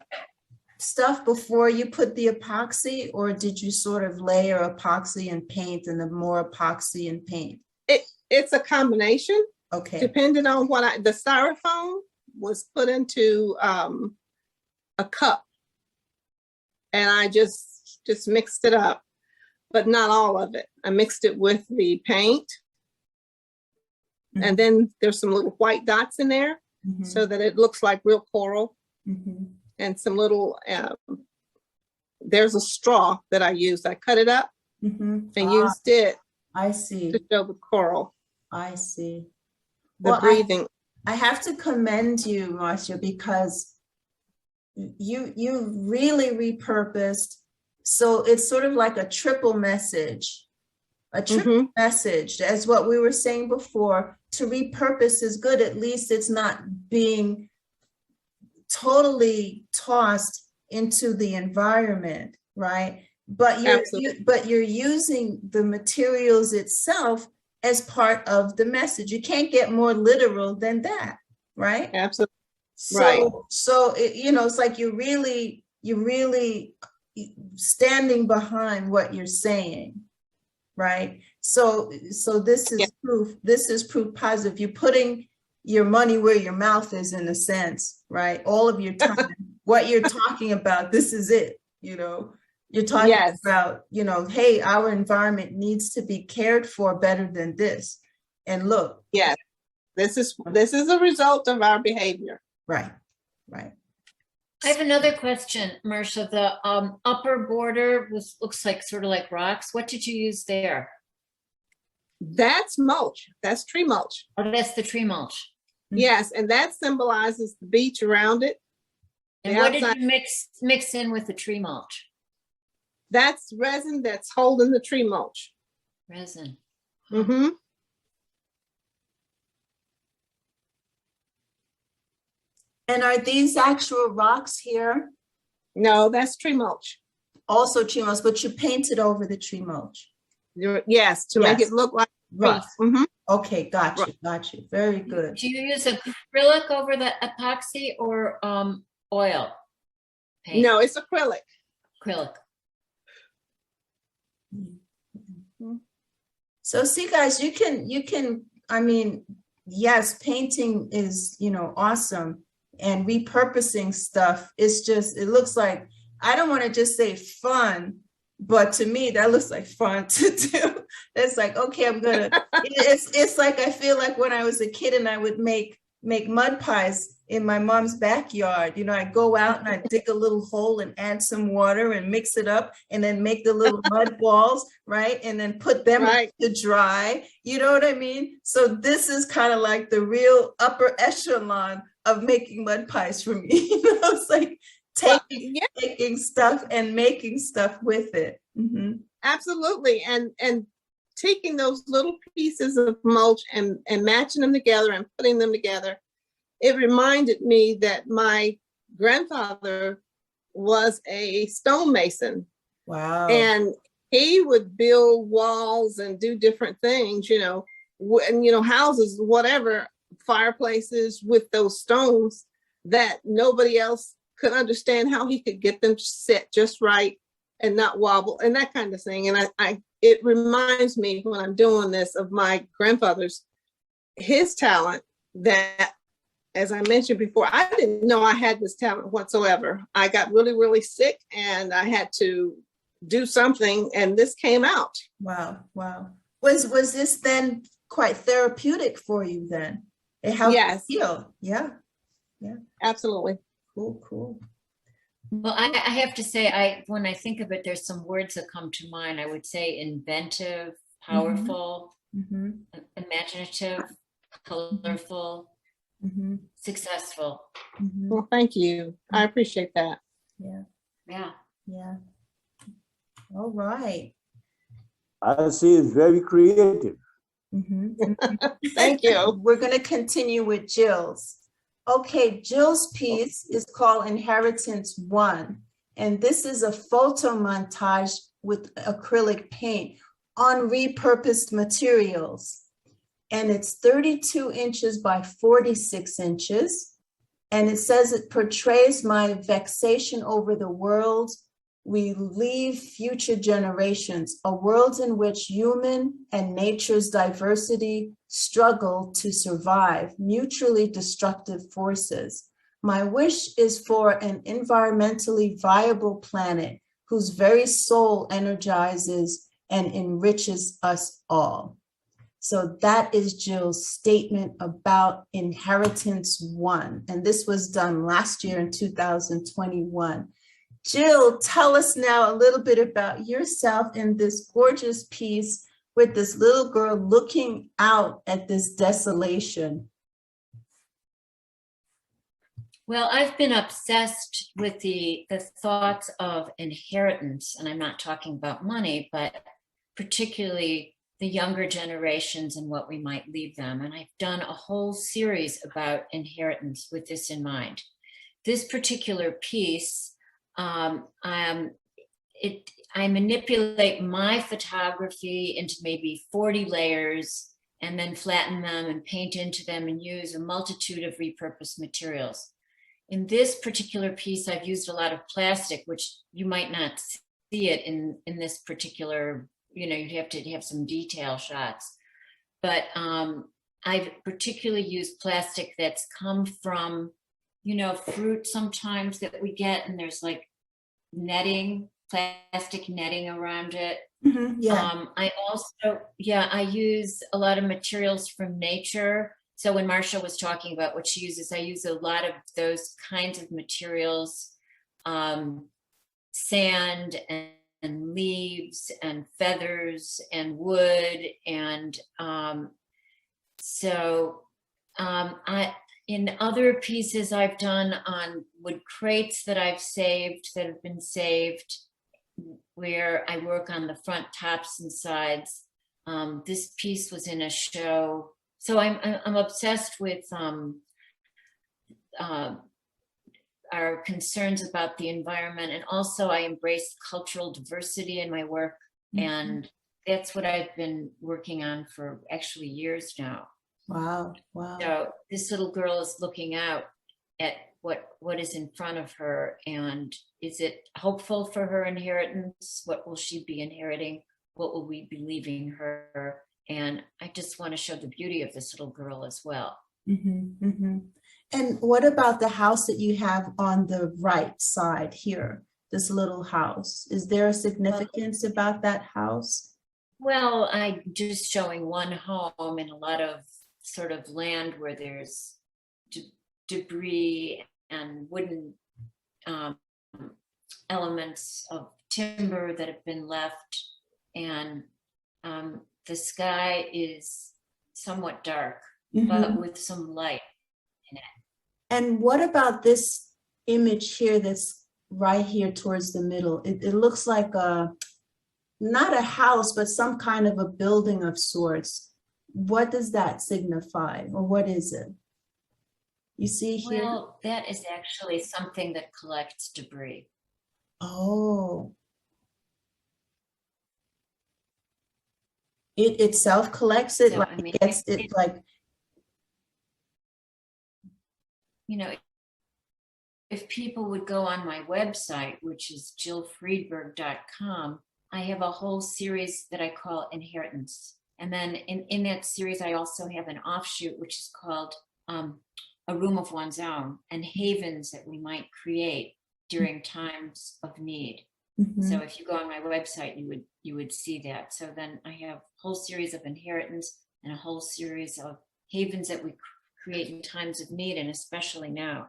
stuff before you put the epoxy, or did you sort of layer epoxy and paint and then more epoxy and paint? It's a combination. Okay. Depending on what the styrofoam was put into a cup, and I just mixed it up, but not all of it. I mixed it with the paint, and then there's some little white dots in there so that it looks like real coral. And some little, there's a straw that I used. I cut it up and used it. I see. To show the coral. I see. The breathing. I have to commend you, Marcia, because you really repurposed. So it's sort of like a triple message. A triple message, as what we were saying before. To repurpose is good. At least it's not being totally tossed into the environment, right? But you're using the materials itself as part of the message. You can't get more literal than that, right? Absolutely. So it's like you're really standing behind what you're saying, right? So this is proof. This is proof positive. You're putting your money where your mouth is, in a sense, right? All of your time, what you're talking about, this is it, you're talking about, hey, our environment needs to be cared for better than this. And look. Yes, this is a result of our behavior. Right. I have another question, Marcia. The upper border looks like sort of like rocks. What did you use there? That's mulch. That's tree mulch. Oh, that's the tree mulch. Yes, and that symbolizes the beach around it. And what did you mix in with the tree mulch? That's resin that's holding the tree mulch. Resin. And are these actual rocks here? No, that's tree mulch. Also tree mulch, but you painted over the tree mulch. Yes, to make it look like rocks. Okay, got you. Very good. Do you use acrylic over the epoxy or oil paint? No, it's acrylic. Acrylic. So see, guys, you can, I mean, yes, painting is, awesome. And repurposing stuff, it looks like, I don't want to just say fun, but to me, that looks like fun to do. It's like, okay, it's like, I feel like when I was a kid and I would make mud pies in my mom's backyard. I go out and I dig a little hole and add some water and mix it up and then make the little mud balls, right? And then put them to dry. You know what I mean? So this is kind of like the real upper echelon of making mud pies for me. It's like taking stuff and making stuff with it. Mm-hmm. Absolutely. And taking those little pieces of mulch and matching them together and putting them together. It reminded me that my grandfather was a stonemason. Wow. And he would build walls and do different things, and, houses, whatever, fireplaces with those stones that nobody else could understand how he could get them set just right and not wobble and that kind of thing. And it reminds me when I'm doing this of my grandfather's, his talent that, as I mentioned before, I didn't know I had this talent whatsoever. I got really, really sick and I had to do something and this came out. Wow. Wow. Was this then quite therapeutic for you then? It helped you heal. Yeah. Yeah. Absolutely. Cool. Well, I have to say, when I think of it, there's some words that come to mind. I would say inventive, powerful, imaginative, colorful, successful. Well, thank you. I appreciate that. Yeah. All right. I see it's very creative. Thank you. We're going to continue with Jill's. Okay, Jill's piece is called Inheritance 1. And this is a photo montage with acrylic paint on repurposed materials. And it's 32 inches by 46 inches. And it says it portrays my vexation over the world we leave future generations, a world in which human and nature's diversity struggle to survive mutually destructive forces. My wish is for an environmentally viable planet whose very soul energizes and enriches us all. So that is Jill's statement about Inheritance 1. And this was done last year in 2021. Jill, tell us now a little bit about yourself in this gorgeous piece with this little girl looking out at this desolation. Well, I've been obsessed with the thoughts of inheritance, and I'm not talking about money, but particularly the younger generations and what we might leave them. And I've done a whole series about inheritance with this in mind. This particular piece, I manipulate my photography into maybe 40 layers and then flatten them and paint into them and use a multitude of repurposed materials. In this particular piece, I've used a lot of plastic, which you might not see it in this particular, you'd have to have some detail shots. But I've particularly used plastic that's come from, fruit sometimes that we get, and there's like plastic netting around it. I use a lot of materials from nature. So when Marcia was talking about what she uses, I use a lot of those kinds of materials, sand and leaves and feathers and wood. And in other pieces I've done on wood crates that have been saved, where I work on the front tops and sides. This piece was in a show. So I'm obsessed with our concerns about the environment, and also I embrace cultural diversity in my work, and that's what I've been working on for actually years now. Wow. So this little girl is looking out at what is in front of her, and is it hopeful for her inheritance? What will she be inheriting? What will we be leaving her? And I just want to show the beauty of this little girl as well. And what about the house that you have on the right side here, this little house? Is there a significance about that house? Well, I'm just showing one home and a lot of sort of land where there's debris and wooden elements of timber that have been left. And the sky is somewhat dark, but with some light in it. And what about this image here that's right here towards the middle? It looks like not a house, but some kind of a building of sorts. What does that signify, or what is it? You see here? Well, that is actually something that collects debris. Oh. It itself collects it, So, like I mean, it gets it like, you know, if people would go on my website, which is jillfriedberg.com, I have a whole series that I call Inheritance. And then in that series, I also have an offshoot, which is called A Room of One's Own, and havens that we might create during times of need. So if you go on my website, you would see that. So then I have a whole series of Inheritance and a whole series of havens that we create in times of need, and especially now.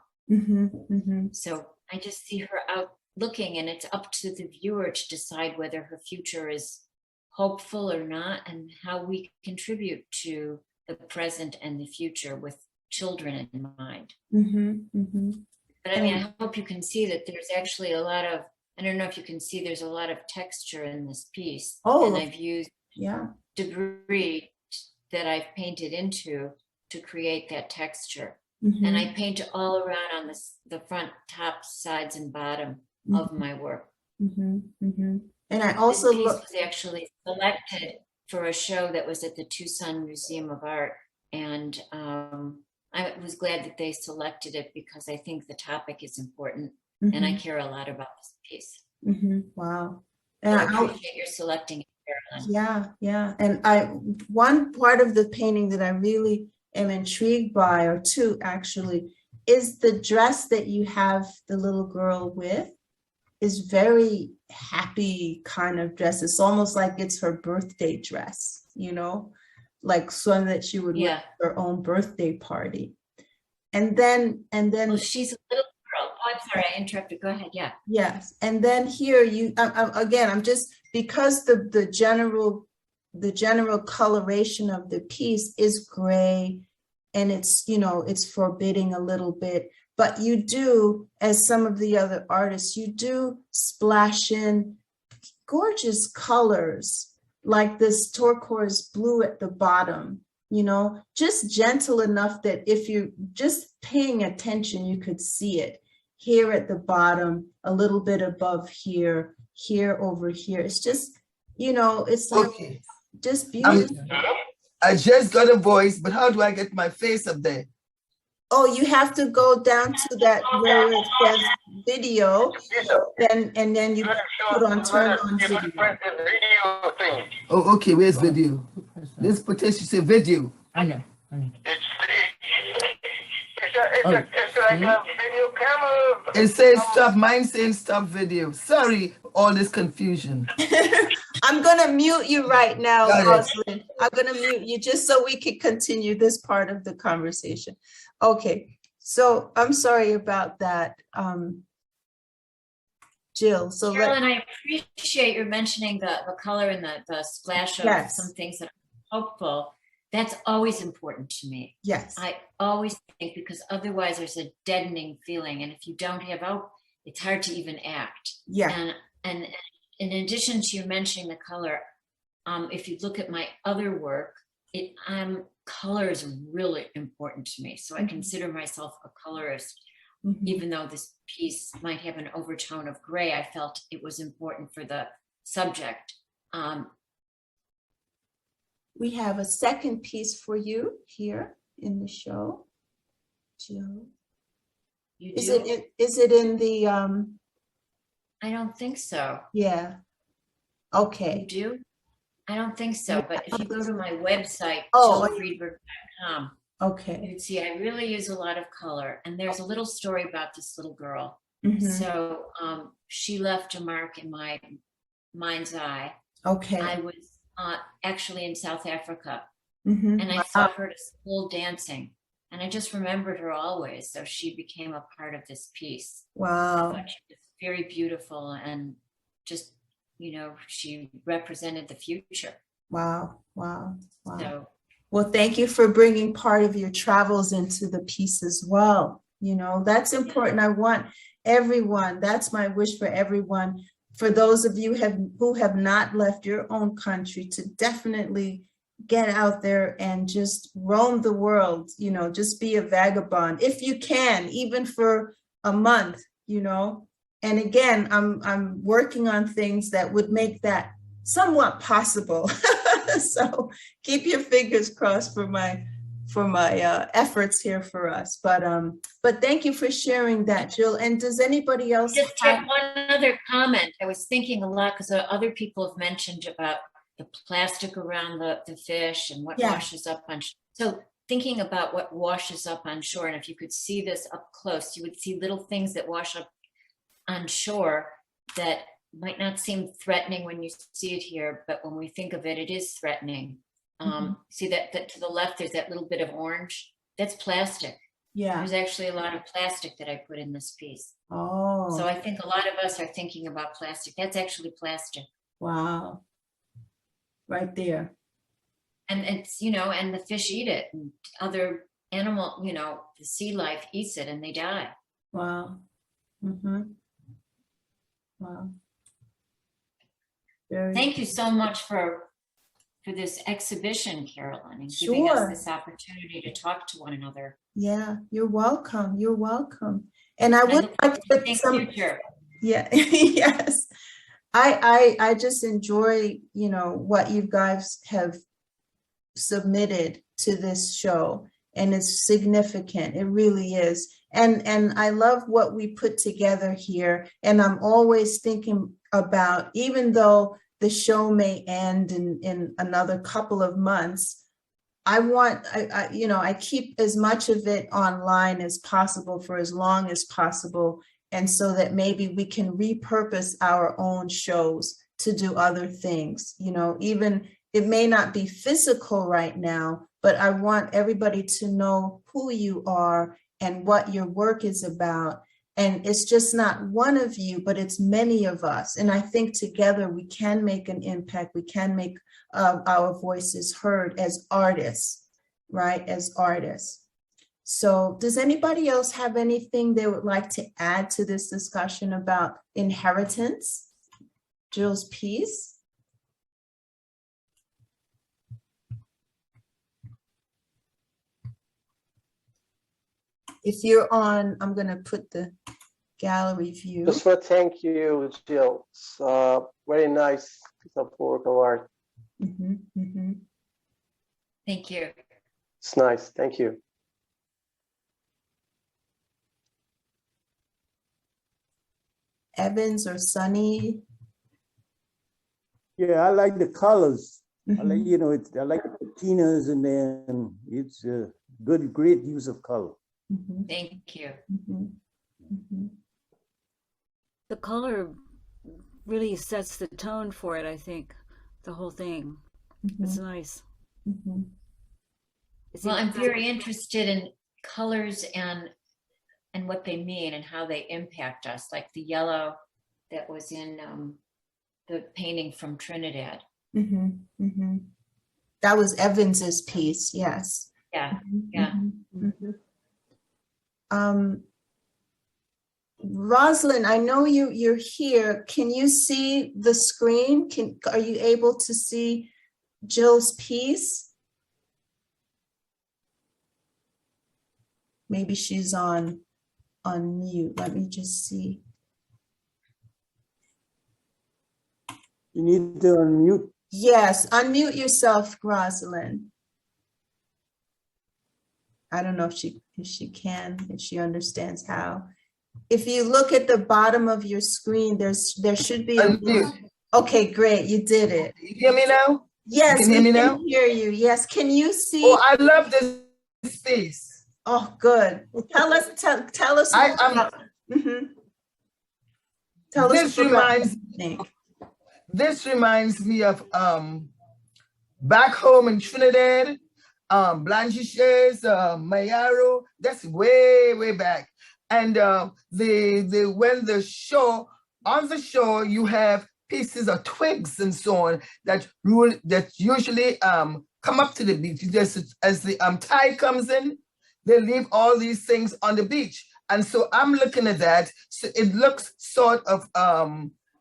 So I just see her out looking, and it's up to the viewer to decide whether her future is hopeful or not, and how we contribute to the present and the future with children in mind. But I mean, I hope you can see that there's actually a lot of, I don't know if you can see, there's a lot of texture in this piece. Oh, and I've used debris that I've painted into to create that texture. And I paint all around on the front, top, sides, and bottom of my work. And I also this piece was actually selected for a show that was at the Tucson Museum of Art, and I was glad that they selected it because I think the topic is important, and I care a lot about this piece. Wow. So And I appreciate your selecting it, Carolyn. Yeah. And one part of the painting that I really am intrigued by, or two actually, is the dress that you have the little girl with. Is very happy kind of dress. It's almost like it's her birthday dress, you know, like something that she would wear for her own birthday party. And then well, she's a little girl. Oh, I'm sorry, I interrupted. Go ahead. Yeah. Yes. And then here you again, I'm just, because the general coloration of the piece is gray, and it's, you know, it's forbidding a little bit. But you do, as some of the other artists, you do splash in gorgeous colors, like this turquoise blue at the bottom, you know, just gentle enough that if you're just paying attention, you could see it. Here at the bottom, a little bit above here, here, over here. It's just, you know, it's like just beautiful. I just got a voice, but how do I get my face up there? Oh, you have to go down to that where it says video, and then you put on turn on video. Oh, okay. Where's video? This potential say video. I know. It's like a video camera. It says stop. Mine saying stop video. Sorry, all this confusion. I'm gonna mute you right now, Rosalyn. I'm gonna mute you just so we can continue this part of the conversation. Okay, so I'm sorry about that, Jill. So Carolyn, I appreciate your mentioning the color and the splash of some things that are hopeful. That's always important to me. Yes. I always think, because otherwise there's a deadening feeling, and if you don't have hope, it's hard to even act. Yeah. And in addition to you mentioning the color, if you look at my other work, color is really important to me. So I consider myself a colorist, even though this piece might have an overtone of gray. I felt it was important for the subject. We have a second piece for you here in the show, Jill. Is it in the I don't think so. Yeah. Okay. You do? I don't think so, but if you go to my website, Oh. jillfriedberg.com, Okay. you'd see I really use a lot of color. And there's a little story about this little girl. Mhm. So she left a mark in my mind's eye. Okay. I was actually in South Africa, Mhm. and I saw her at school dancing, and I just remembered her always. So she became a part of this piece. I Wow. thought she was very beautiful, and just, you know, she represented the future. Wow. Wow. Wow. So, Well, thank you for bringing part of your travels into the piece as well. You know, that's important. I want everyone, that's my wish for everyone, for those of you who have not left your own country, to definitely get out there and just roam the world, you know, just be a vagabond if you can, even for a month, you know. And again, I'm working on things that would make that somewhat possible. So keep your fingers crossed for my efforts here for us. But thank you for sharing that, Jill. And does anybody else just have have one other comment. I was thinking a lot because other people have mentioned about the plastic around the fish and what washes up on. So thinking about what washes up on shore, and if you could see this up close, you would see little things that wash up on shore that might not seem threatening when you see it here, but when we think of it, it is threatening. See that to the left, there's that little bit of orange. That's plastic. Yeah. There's actually a lot of plastic that I put in this piece. Oh. So I think a lot of us are thinking about plastic. That's actually plastic. Wow. Right there. And it's, you know, and the fish eat it, and other animal, you know, the sea life eats it and they die. Wow. Mm-hmm. Wow. Thank you so much for this exhibition, Carolyn, and giving us this opportunity to talk to one another. Yeah, you're welcome. You're welcome. And I would like to put some future. Yeah, yes. I just enjoy, you know, what you guys have submitted to this show, and it's significant. It really is. And I love what we put together here. And I'm always thinking about, even though the show may end in another couple of months, I keep as much of it online as possible for as long as possible. And so that maybe we can repurpose our own shows to do other things, you know, even it may not be physical right now, but I want everybody to know who you are and what your work is about. And it's just not one of you, but it's many of us. And I think together we can make an impact. We can make our voices heard as artists, right? As artists. So does anybody else have anything they would like to add to this discussion about inheritance? Jill's piece? If you're on, I'm going to put the gallery view. Just for thank you, Jill. It's very nice piece of work of art. Thank you. It's nice. Thank you. Evans or Sunny? Yeah, I like the colors. I like, you know, I like the patinas, and then it's a great use of color. Thank you. The color really sets the tone for it, I think, the whole thing. It's nice. Well, I'm very interested in colors and what they mean and how they impact us, like the yellow that was in the painting from Trinidad. That was Evans's piece, yes. Yeah, Rosalyn, I know you're here. Can you see the screen? Are you able to see Jill's piece? Maybe she's on mute. Let me just see. You need to unmute. Yes, unmute yourself, Rosalyn. I don't know if she can, if she understands how. If you look at the bottom of your screen, there should be a. Okay, great, you did it. You hear me now? Yes, you can hear me now? hear you. Yes, can you see? Oh, I love this space. Oh, good. Tell us. Tell us. Tell us. This reminds me of back home in Trinidad, Blanchishes, Mayaro. That's way back. And when the shore, on the shore, you have pieces of twigs and so on that usually come up to the beach. Just as the tide comes in, they leave all these things on the beach. And so I'm looking at that. So it looks sort of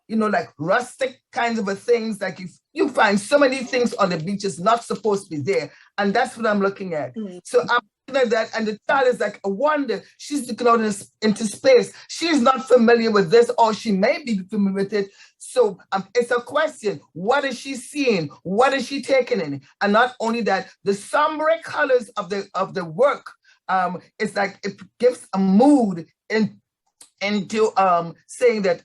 like rustic kinds of things. Like if you find so many things on the beach is not supposed to be there. And that's what I'm looking at. So I'm looking at that, and the child is like, I wonder, she's looking out into space. She's not familiar with this, or she may be familiar with it. So it's a question. What is she seeing? What is she taking in? And not only that, the somber colors of the work, it's like it gives a mood into saying that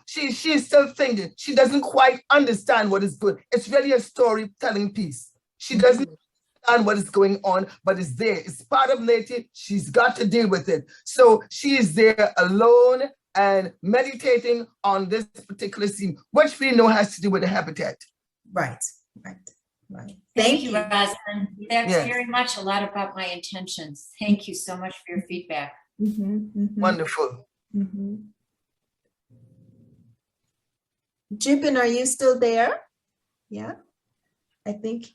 she's still thinking. She doesn't quite understand what is good. It's really a storytelling piece. She doesn't understand what is going on, but it's there. It's part of nature. She's got to deal with it. So she is there alone and meditating on this particular scene, which we know has to do with the habitat. Right. Thank you, Rosalyn. That's very much a lot about my intentions. Thank you so much for your feedback. Wonderful. Jibin, are you still there? Yeah, I think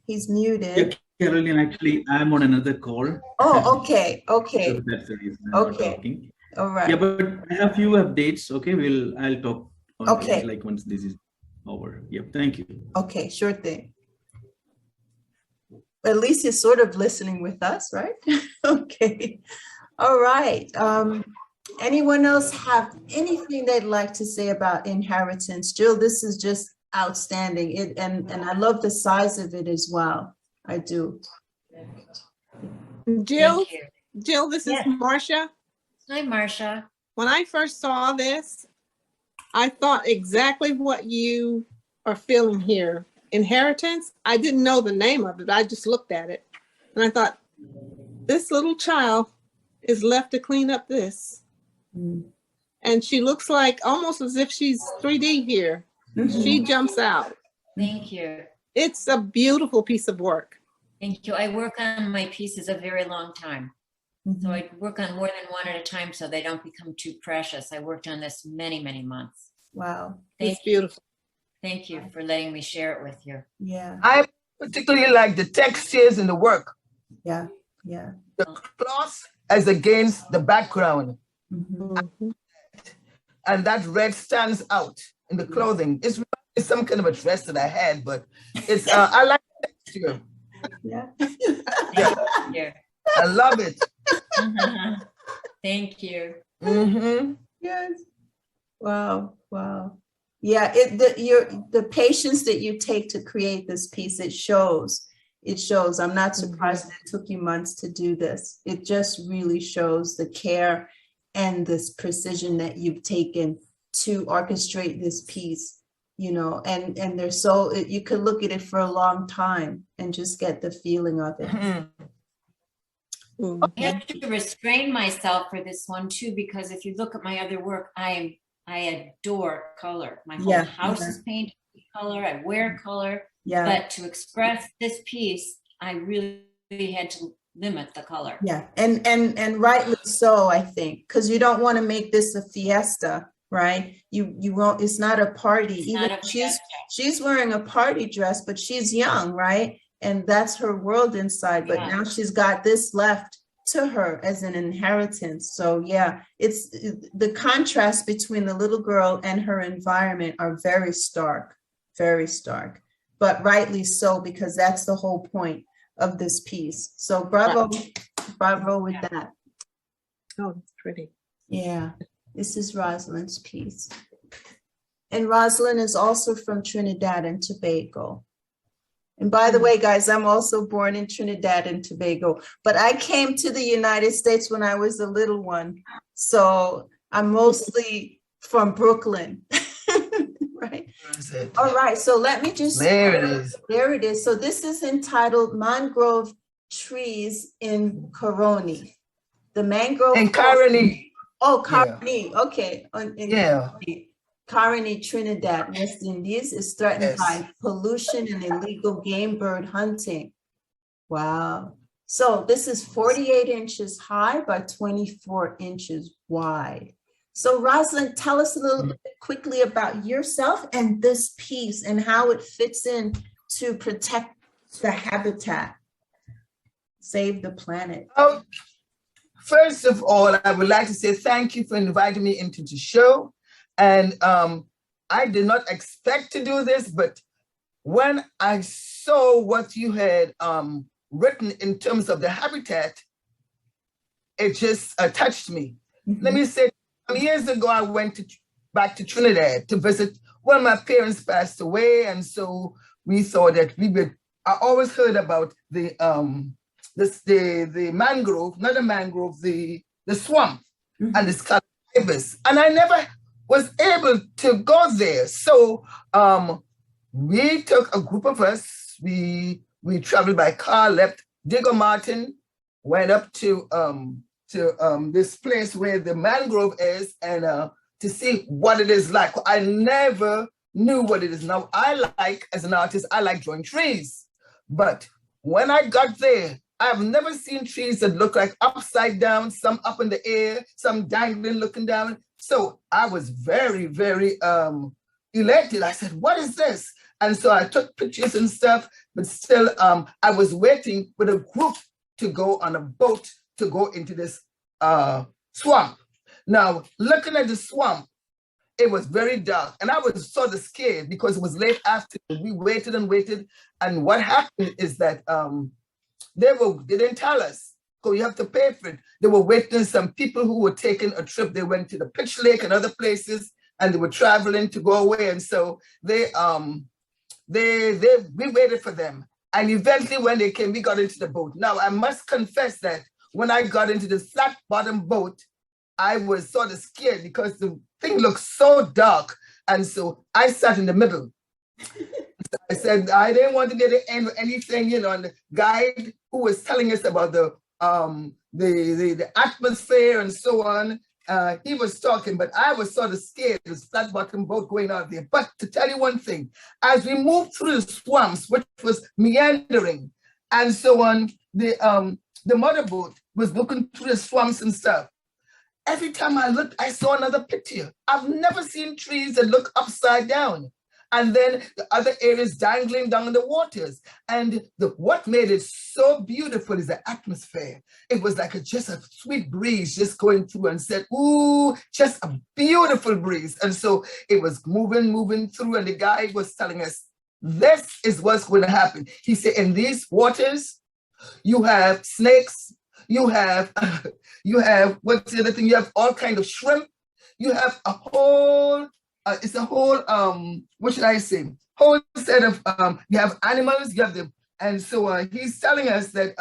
he's muted. Yeah, Caroline, actually, I'm on another call. Oh, okay. So that's the reason I'm not talking. All right. Yeah, but I have few updates. Okay, I'll talk. Okay. Like once this is over. Yep. Thank you. Okay, sure thing. At least you're sort of listening with us, right? Okay. All right. Anyone else have anything they'd like to say about inheritance? Jill, this is just outstanding. And I love the size of it as well. I do. Jill, this is Marcia. Hi, Marcia. When I first saw this, I thought exactly what you are feeling here. Inheritance, I didn't know the name of it. I just looked at it and I thought, this little child is left to clean up this. And she looks like almost as if she's 3D here. She jumps out. Thank you. It's a beautiful piece of work. Thank you. I work on my pieces a very long time. So I work on more than one at a time so they don't become too precious. I worked on this many months. Wow. It's beautiful. Thank you for letting me share it with you. Yeah. I particularly like the textures in the work. Yeah. The cloth as against the background. And that red stands out in the clothing. It's some kind of a dress that I had, but it's I like the texture. Yeah. I love it. Thank you. Yes. Wow. Yeah, the patience that you take to create this piece, it shows. I'm not surprised that it took you months to do this. It just really shows the care and this precision that you've taken to orchestrate this piece, and there's you could look at it for a long time and just get the feeling of it. I have to restrain myself for this one too, because if you look at my other work, I adore color. My whole house is painted with color. I wear color. Yeah. But to express this piece, I really had to limit the color. Yeah, and rightly so, I think, because you don't want to make this a fiesta, right? You won't. It's not a party. She's wearing a party dress, but she's young, right? And that's her world inside. But now she's got this left to her as an inheritance. So yeah, it's the contrast between the little girl and her environment are very stark, but rightly so, because that's the whole point of this piece. So bravo with that. Oh, that's pretty. Yeah, this is Rosalyn's piece. And Rosalyn is also from Trinidad and Tobago. And by the way, guys, I'm also born in Trinidad and Tobago, but I came to the United States when I was a little one. So I'm mostly from Brooklyn, right? Is it? All right, so let me just. There it is. There it is. So this is entitled Mangrove Trees in Caroni. The mangrove. In Caroni. Oh, Caroni. Yeah. Okay. Yeah. Caroni, Trinidad, West Indies is threatened by pollution and illegal game bird hunting. Wow. So this is 48 inches high by 24 inches wide. So Rosalyn, tell us a little bit quickly about yourself and this piece and how it fits in to protect the habitat, save the planet. Oh, first of all, I would like to say thank you for inviting me into the show. And I did not expect to do this, but when I saw what you had written in terms of the habitat, it just touched me. Mm-hmm. Let me say, years ago, I went back to Trinidad to visit. Well, my parents passed away, and so we thought that I always heard about the mangrove, not the mangrove, the swamp, mm-hmm. and the scarlet ibis, and I never was able to go there. So we took a group of us. We traveled by car, left Diego Martin, went up to this place where the mangrove is, and to see what it is like. I never knew what it is. Now, as an artist, I like drawing trees. But when I got there, I've never seen trees that look like upside down, some up in the air, some dangling, looking down. So I was very, very elated. I said, what is this? And so I took pictures and stuff, but still I was waiting with a group to go on a boat to go into this swamp. Now, looking at the swamp, it was very dark, and I was sort of scared because it was late afternoon. We waited and waited, and what happened is that they didn't tell us, so you have to pay for it. They were waiting some people who were taking a trip. They went to the Pitch Lake and other places, and they were traveling to go away, and so we waited for them. And eventually, when they came, we got into the boat. Now, I must confess that when I got into the flat bottom boat, I was sort of scared because the thing looked so dark. And so I sat in the middle. I said, I didn't want to be at the end of anything, and the guide who was telling us about the atmosphere and so on, he was talking, but I was sort of scared. It was flat bottom boat going out there. But to tell you one thing, as we moved through the swamps, which was meandering and so on, the motorboat was looking through the swamps and stuff. Every time I looked, I saw another picture. I've never seen trees that look upside down. And then the other areas dangling down in the waters. And what made it so beautiful is the atmosphere. It was like just a sweet breeze just going through, and said, ooh, just a beautiful breeze. And so it was moving through, and the guy was telling us, this is what's going to happen. He said, in these waters, you have snakes, you have what's the other thing? You have all kinds of shrimp. You have a whole, what should I say? Whole set of, you have animals, you have them. And so he's telling us that,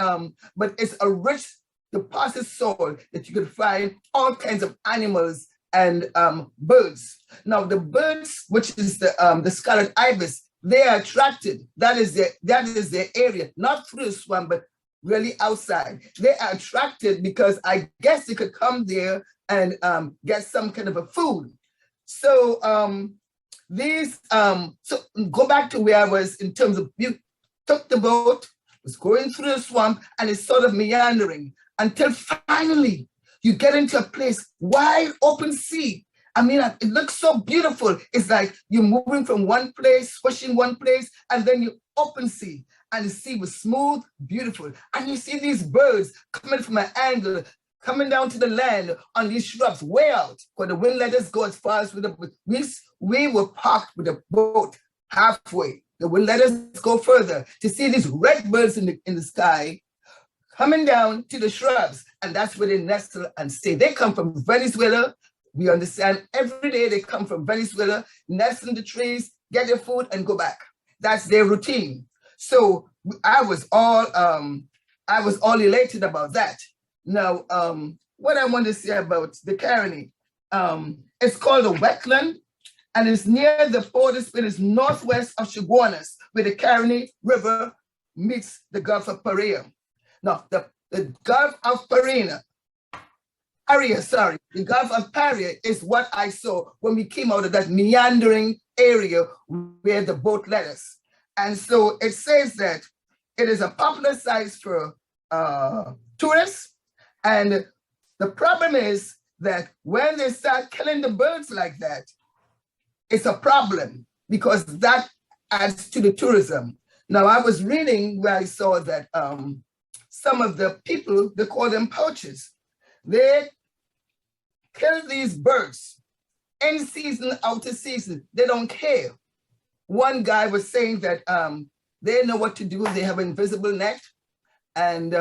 but it's a rich deposit soil that you could find all kinds of animals and birds. Now the birds, which is the scarlet ibis, they are attracted. That is their area, not through the swamp, but really outside. They are attracted because I guess they could come there and get some kind of a food. So so go back to where I was in terms of, you took the boat, was going through the swamp, and it's sort of meandering until finally you get into a place, wide open sea. I mean, it looks so beautiful. It's like you're moving from one place, swishing one place, and then you open sea. And the sea was smooth, beautiful. And you see these birds coming from an angle, coming down to the land on these shrubs, way out, where the wind let us go as far as we were parked with the boat halfway. The wind let us go further to see these red birds in the sky coming down to the shrubs. And that's where they nestle and stay. They come from Venezuela. We understand every day they come from Venezuela, nest in the trees, get their food, and go back. That's their routine. So I was all elated about that. Now, what I want to say about the Caroni, it's called a wetland, and it's near the port. It is northwest of Chaguanas, where the Caroni River meets the Gulf of Paria. Now, the Gulf of Paria, the Gulf of Paria is what I saw when we came out of that meandering area where the boat led us. And so it says that it is a popular site for tourists. And the problem is that when they start killing the birds like that, it's a problem because that adds to the tourism. Now, I was reading where I saw that some of the people, they call them poachers, they kill these birds in season, out of season. They don't care. One guy was saying that they know what to do. They have an invisible net, and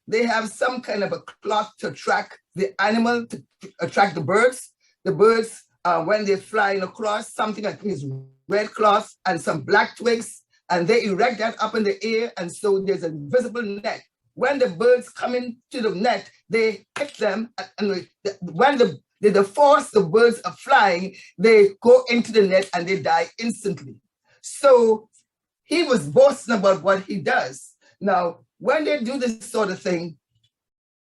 they have some kind of a cloth to attract the animal, to attract the birds. The birds, when they're flying across, something like this red cloth and some black twigs, and they erect that up in the air, and so there's an invisible net. When the birds come into the net, they hit them, and when the force the birds are flying, they go into the net and they die instantly. So he was boasting about what he does. Now, when they do this sort of thing,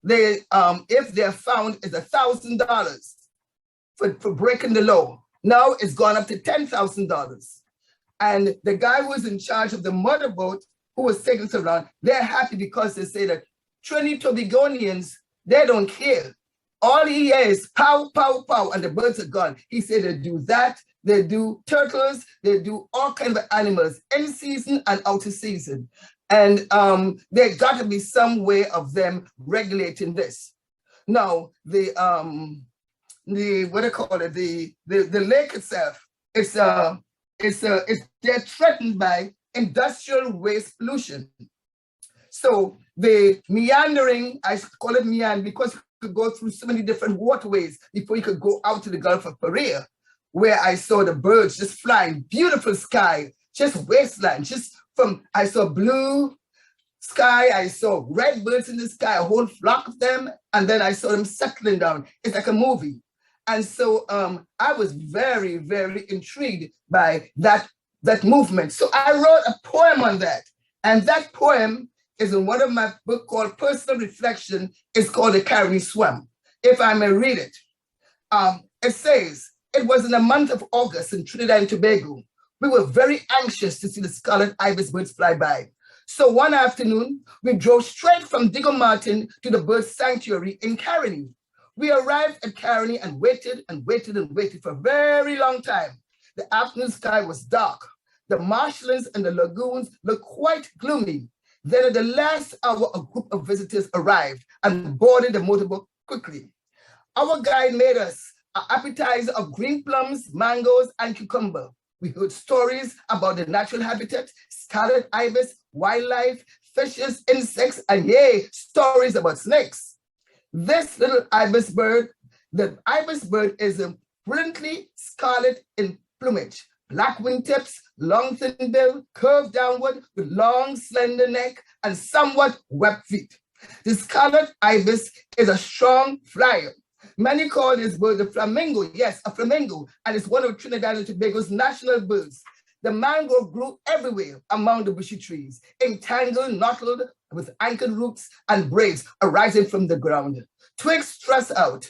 they if they're found, it's $1,000 for breaking the law. Now it's gone up to $10,000. And the guy who was in charge of the motorboat, who was taking us around, they're happy because they say that Trinidad Tobagonians, they don't care. All he hears is pow, pow, pow, and the birds are gone. He said they do that, they do turtles, they do all kinds of animals in season and out of season. And there got to be some way of them regulating this. Now, the what do you call it? The lake itself, they're threatened by industrial waste pollution. So the meandering, I call it meander because you could go through so many different waterways before you could go out to the Gulf of Paria, where I saw the birds just flying, beautiful sky, just wasteland, I saw blue sky, I saw red birds in the sky, a whole flock of them, and then I saw them settling down. It's like a movie. And so I was very, very intrigued by that movement. So I wrote a poem on that. And that poem is in one of my books called Personal Reflection. It's called The Caroni Swam, if I may read it. It says, it was in the month of August in Trinidad and Tobago. We were very anxious to see the scarlet ibis birds fly by. So one afternoon, we drove straight from Diego Martin to the bird sanctuary in Caroni. We arrived at Caroni and waited and waited and waited for a very long time. The afternoon sky was dark. The marshlands and the lagoons looked quite gloomy. Then at the last hour, a group of visitors arrived and boarded the motorboat quickly. Our guide made us an appetizer of green plums, mangoes, and cucumber. We heard stories about the natural habitat, scarlet ibis, wildlife, fishes, insects, and yay, stories about snakes. This little ibis bird, the ibis bird is brilliantly scarlet in plumage, black wingtips, long thin bill, curved downward with long slender neck and somewhat webbed feet. The scarlet ibis is a strong flyer. Many call this bird the flamingo, yes, a flamingo, and it's one of Trinidad and Tobago's national birds. The mangrove grew everywhere among the bushy trees, entangled, knotted with anchored roots and braids arising from the ground. Twigs thrust out.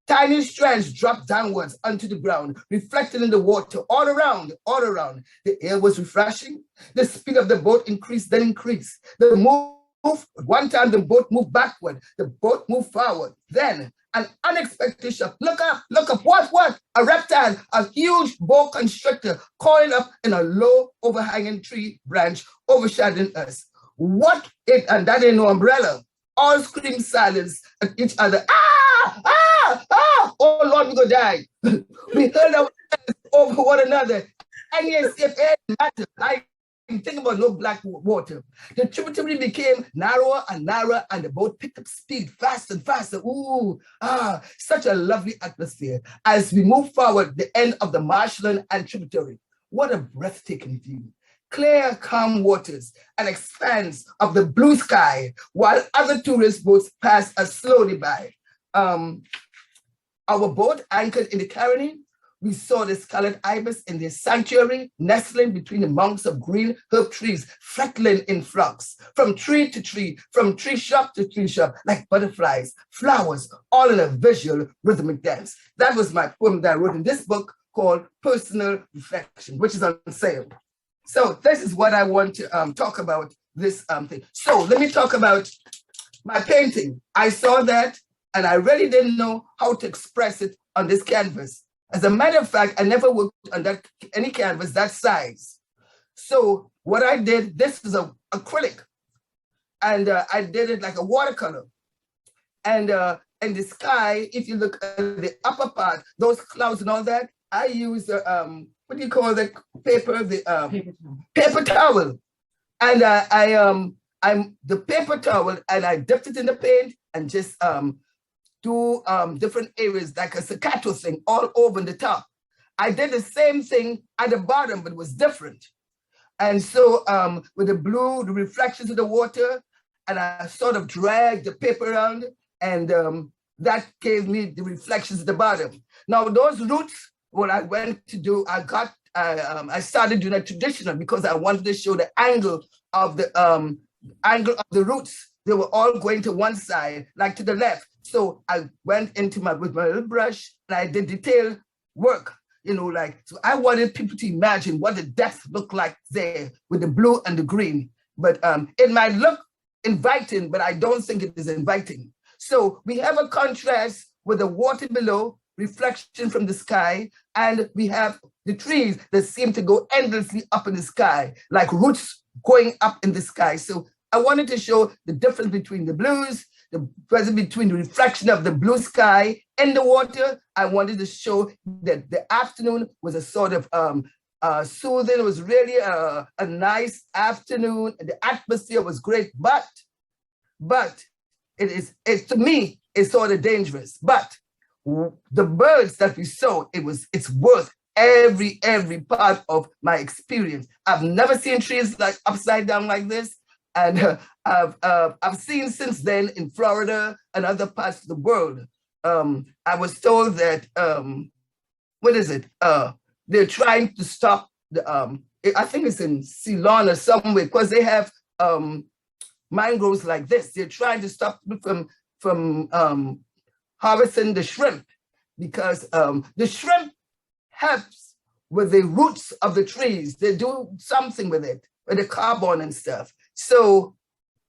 Tiny strands dropped downwards onto the ground, reflected in the water all around, all around. The air was refreshing. The speed of the boat increased, then increased. The move, one time the boat moved backward, the boat moved forward. Then an unexpected shock. Look up, what? A reptile, a huge boa constrictor coiled up in a low overhanging tree branch overshadowing us. And that ain't no umbrella. All screamed silence at each other. Ah, ah, ah, oh Lord, we're gonna die. We heard our over one another. And yes, if it matters, I think about no black water. The tributary became narrower and narrower, and the boat picked up speed faster and faster. Ooh, such a lovely atmosphere. As we move forward, the end of the marshland and tributary. What a breathtaking view. Clear, calm waters, an expanse of the blue sky, while other tourist boats pass us slowly by. Our boat anchored in the Caroni. we saw the scarlet ibis in their sanctuary, nestling between the monks of green herb trees, freckling in flocks, from tree to tree, from tree shrub to tree shrub, like butterflies, flowers, all in a visual rhythmic dance. That was my poem that I wrote in this book called Personal Reflection, which is on sale. So this is what I want to talk about this thing. So let me talk about my painting. I saw that and I really didn't know how to express it on this canvas. As a matter of fact, I never worked on any canvas that size. So what I did, this is an acrylic, and I did it like a watercolor. And in the sky, if you look at the upper part, those clouds and all that, I used what do you call the paper? The paper towel. And I'm the paper towel, and I dipped it in the paint and just do different areas like a staccato thing all over the top. I did the same thing at the bottom, but it was different. And so with the blue, the reflections of the water, and I sort of dragged the paper around, and that gave me the reflections at the bottom. Now those roots, what I went to do, I started doing it traditional because I wanted to show the angle of the roots. They were all going to one side, like to the left. So I went into with my little brush and I did detailed work, so I wanted people to imagine what the depth looked like there with the blue and the green. But it might look inviting, but I don't think it is inviting. So we have a contrast with the water below, reflection from the sky, and we have the trees that seem to go endlessly up in the sky, like roots going up in the sky. So I wanted to show the difference between the blues, the presence between the reflection of the blue sky and the water. I wanted to show that the afternoon was a sort of soothing. It was really a nice afternoon. The atmosphere was great, but to me, it's sort of dangerous. But the birds that we saw, it's worth every part of my experience. I've never seen trees like upside down like this. And I've seen since then in Florida and other parts of the world. I was told that, they're trying to stop I think it's in Ceylon or somewhere, because they have mangroves like this. They're trying to stop from harvesting the shrimp, because the shrimp helps with the roots of the trees. They do something with it, with the carbon and stuff. So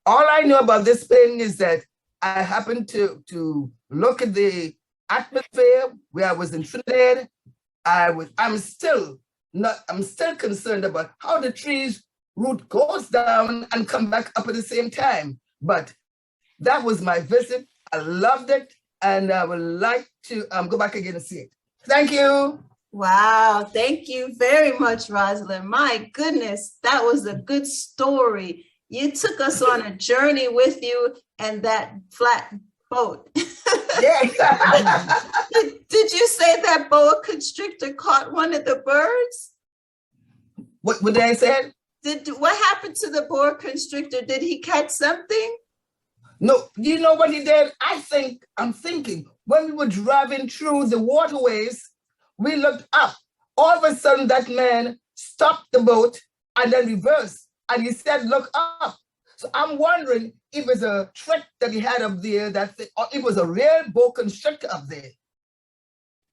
all I know about this thing is that I happened to look at the atmosphere where I was in Trinidad. I'm still concerned about how the trees root goes down and come back up at the same time. But that was my visit. I loved it, and I would like to go back again and see it. Thank you. Wow, thank you very much, Rosalyn. My goodness, that was a good story. You took us on a journey with you and that flat boat. Yes. Did you say that boa constrictor caught one of the birds? What did I say? What happened to the boa constrictor? Did he catch something? No, you know what he did? I'm thinking, when we were driving through the waterways, we looked up. All of a sudden, that man stopped the boat and then reversed. And he said, look up. So I'm wondering if it's a trick that he had up there, or it was a real boa constrictor up there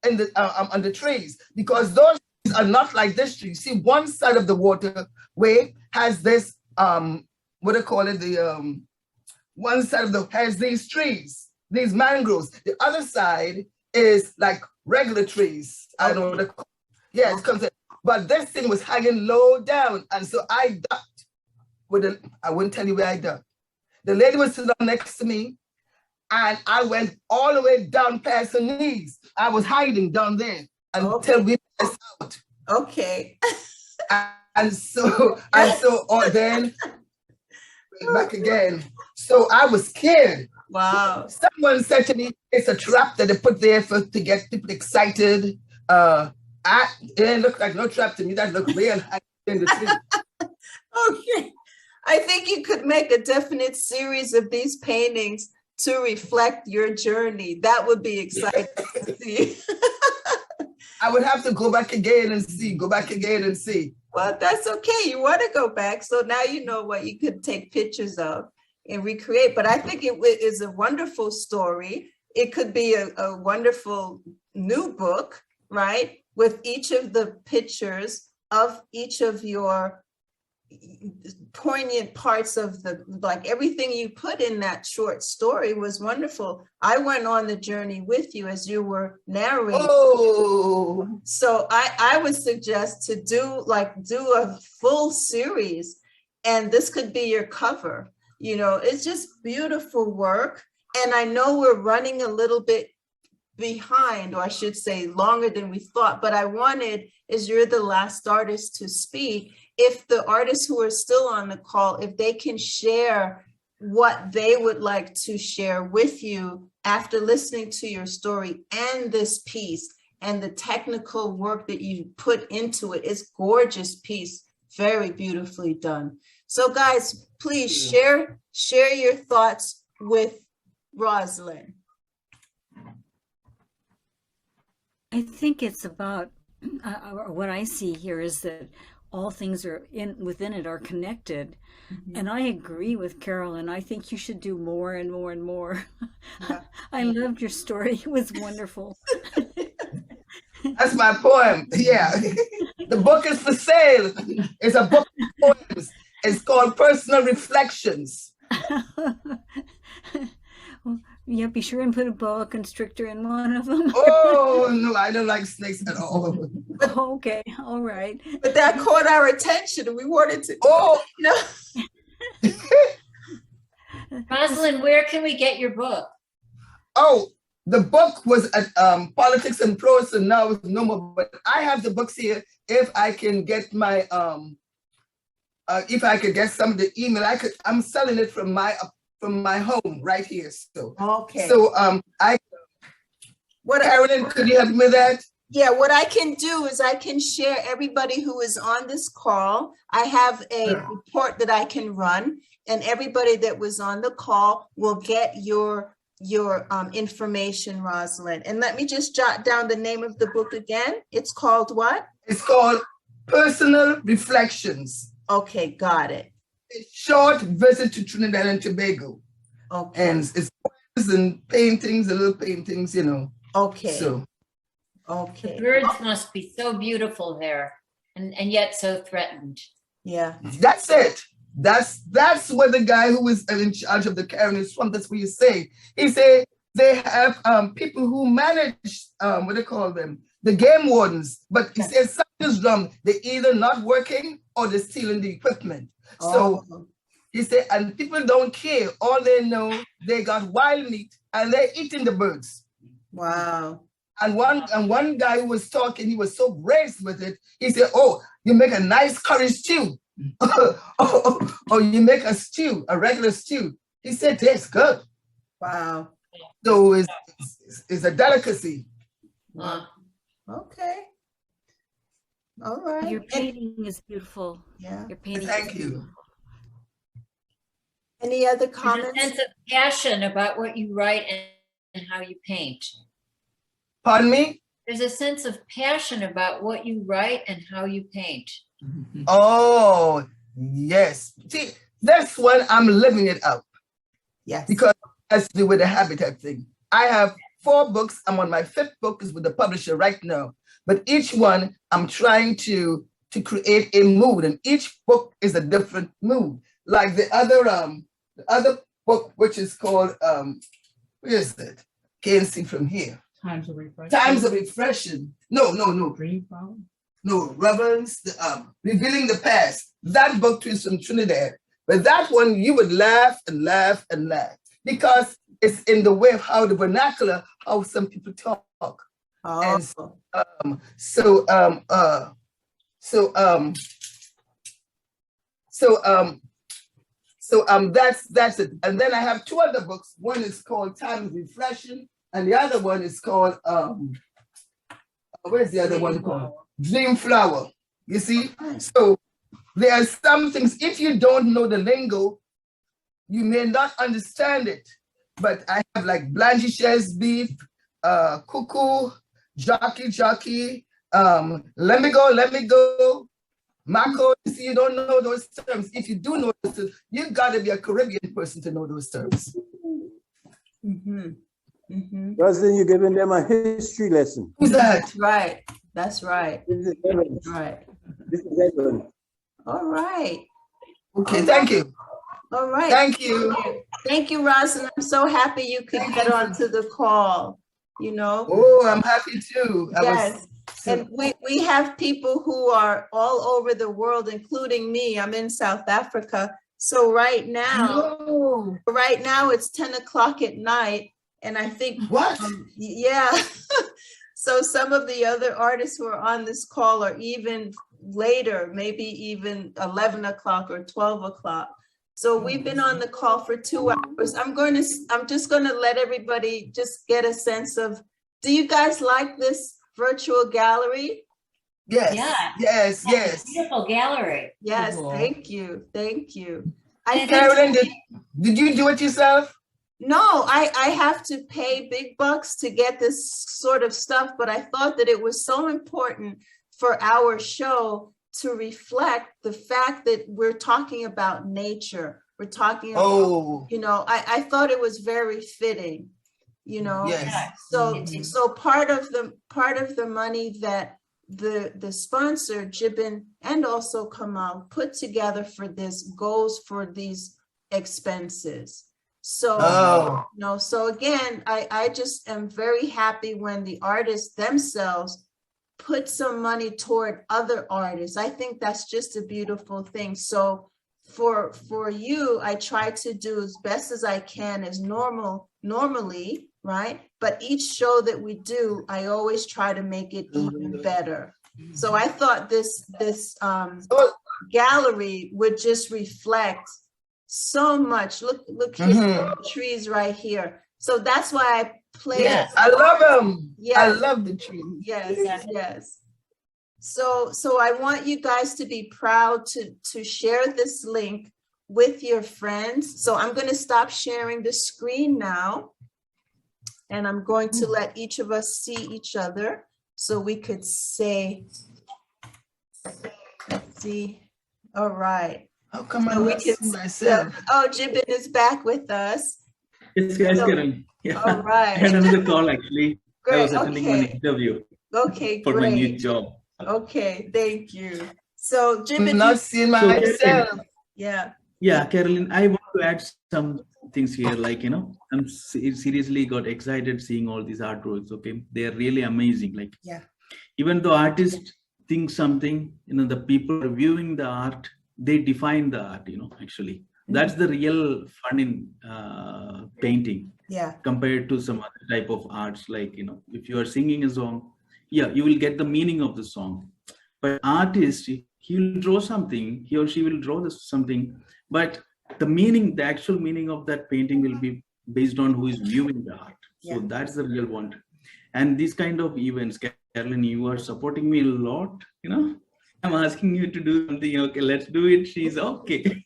in on the trees, because those trees are not like this tree. See, one side of the waterway has this, one side has these trees, these mangroves. The other side is like regular trees. I don't know what they're called. Yeah, it's considered. But this thing was hanging low down, and so I ducked. I wouldn't tell you where I ducked. The lady was sitting next to me, and I went all the way down past her knees. I was hiding down there until we passed out. Okay. and so then back again. So I was scared. Wow. Someone said to me, it's a trap that they put there to get people excited. It didn't look like no trap to me. That looked real in the tree. Okay. I think you could make a definite series of these paintings to reflect your journey. That would be exciting to see. I would have to go back again and see. Well, that's okay. You want to go back. So now you know what you could take pictures of and recreate. But I think it is a wonderful story. It could be a wonderful new book, right? With each of the pictures of each of your poignant parts of like everything you put in that short story was wonderful. I went on the journey with you as you were narrating. Oh. So I would suggest to do a full series, and this could be your cover. You know, it's just beautiful work. And I know we're running a little bit behind, or I should say longer than we thought, but I wanted, as you're the last artist to speak, if the artists who are still on the call, if they can share what they would like to share with you after listening to your story and this piece and the technical work that you put into it. It's a gorgeous piece, very beautifully done. So guys, please share your thoughts with Rosalyn. I think it's about what I see here is that all things are within it are connected. Mm-hmm. And I agree with Carolyn. I think you should do more and more and more. Yeah. I loved your story. It was wonderful. That's my poem. Yeah. The book is for sale. It's a book of poems. It's called Personal Reflections. Well, yeah, be sure and put a boa constrictor in one of them. Oh, no, I don't like snakes at all. Okay, all right. But that caught our attention and we wanted to. Oh, no. Rosalyn, where can we get your book? Oh, the book was at Politics and Prose, and now it's no more. But I have the books here. If I can get my, if I could get some of the email, I'm selling it from my home right here. So okay. So Carolyn, could you help me with that? Yeah, what I can do is I can share everybody who is on this call. I have a report that I can run, and everybody that was on the call will get your information, Rosalyn. And let me just jot down the name of the book again. It's called what? It's called Personal Reflections. Okay, got it. A short visit to Trinidad and Tobago. Okay. And it's poems and paintings, little paintings, you know. Okay. So. Okay. The birds must be so beautiful there, and yet so threatened. Yeah. That's it. That's what the guy who was in charge of the Caribbean is from. That's what you say. He said they have people who manage what they call them, the game wardens. But he says something's wrong. They're either not working or they're stealing the equipment. So he said, and people don't care. All they know, they got wild meat and they're eating the birds. Wow. And one guy who was talking, he was so braced with it. He said, "Oh, you make a nice curry stew, or you make a stew, a regular stew." He said, "Tastes good." Wow. So it's a delicacy. Wow. Okay. All right. Your painting is beautiful. Yeah. Your painting. Thank you. Any other comments? There's a sense of passion about what you write and how you paint. Pardon me? There's a sense of passion about what you write and how you paint. Oh, yes. See, that's when I'm living it up. Yes. Because it has to do with the habitat thing. I have 4 books. I'm on my 5th book is with the publisher right now. But each one, I'm trying to create a mood, and each book is a different mood. Like the other book, which is called, where is it? Can't see from here. Times of Refreshing. Times of Refreshing. No. Dream Flower? No, Reverence, Revealing the Past. That book too is from Trinidad. But that one, you would laugh and laugh and laugh because it's in the way of how the vernacular, how some people talk. Oh. And that's it. And then I have 2 other books. One is called Times of Refreshing, and the other one is called where's the other one called? Dream Flower. You see? So there are some things, if you don't know the lingo, you may not understand it. But I have like Blanchisse's beef, cuckoo, jockey, let me go. Marco, you see, you don't know those terms. If you do know those terms, you gotta be a Caribbean person to know those terms. Rosalyn, you're giving them a history lesson. Who's that? That's right. That's right. This is Evan. Right. This is Evan. All right. Okay, thank you. All right. Thank you. Thank you, Rosalyn. I'm so happy you could get onto the call, you know. Oh, I'm happy too. Yes. And we have people who are all over the world, including me. I'm in South Africa. So right now it's 10 o'clock at night. And I think, what? Yeah. So some of the other artists who are on this call are even later, maybe even 11 o'clock or 12 o'clock. So we've been on the call for 2 hours. I'm just going to let everybody just get a sense of, do you guys like this virtual gallery? Yes. Yeah. Yes. Yes. Beautiful gallery. Yes. Thank you. Thank you. Carolyn, did you do it yourself? No, I have to pay big bucks to get this sort of stuff, but I thought that it was so important for our show to reflect the fact that we're talking about nature. We're talking about, you know, I thought it was very fitting, you know. Yes. So part of the money that the sponsor, Jibin, and also Kamal put together for this goes for these expenses. So, you know, so again, I just am very happy when the artists themselves put some money toward other artists. I think that's just a beautiful thing. So for you, I try to do as best as I can as normally, right? But each show that we do, I always try to make it even better. So I thought this gallery would just reflect so much. Look here's the trees right here. So that's why I play. Yes, I love them. Yes. I love the trees. Yes. So I want you guys to be proud to share this link with your friends. So I'm going to stop sharing the screen now, and I'm going to let each of us see each other so we could say, let's see. All right. How come I not see myself? Oh, Jibin is back with us. Yes, guys, Karen. Yeah. All right. I had another call actually. Great. I was attending an interview. Okay, for my new job. Okay, thank you. So, Jibin, I'm not seeing myself. Yeah, Carolyn, I want to add some things here. Like, you know, I'm seriously got excited seeing all these artworks. Okay, they are really amazing. Like, even though artists think something, you know, the people reviewing the art, they define the art. You know, actually, that's the real fun in painting. Compared to some other type of arts, like, you know, if you are singing a song, you will get the meaning of the song. But artist, he will draw something, he or she will draw something, but the meaning, the actual meaning of that painting will be based on who is viewing the art. So that's the real one. And these kind of events, Carolyn, you are supporting me a lot. You know, I'm asking you to do something. Okay, let's do it. She's okay.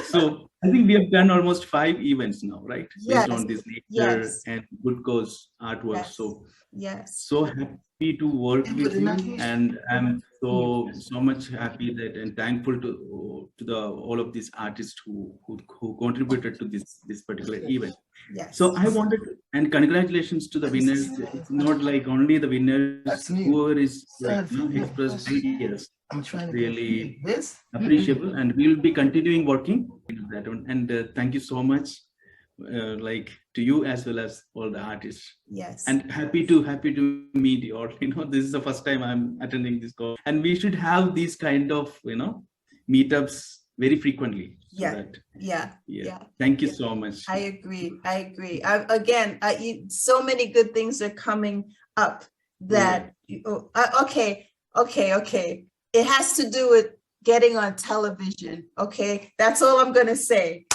So I think we have done almost 5 events now, right? Based on this nature and good cause artwork. So so happy to work with you, and I'm so much happy that and thankful to all of these artists who contributed to this particular event. So I wanted to, and congratulations to the winners. It's not like only the winners, whoever is like, you know, expressed ideas. Really appreciable, and we will be continuing working in that one. And thank you so much, like to you as well as all the artists. And happy to meet you all. You know, this is the first time I'm attending this call, and we should have these kind of, you know, meetups very frequently. Thank you so much. I agree. Again, so many good things are coming up that okay. It has to do with getting on television. Okay, that's all I'm gonna say.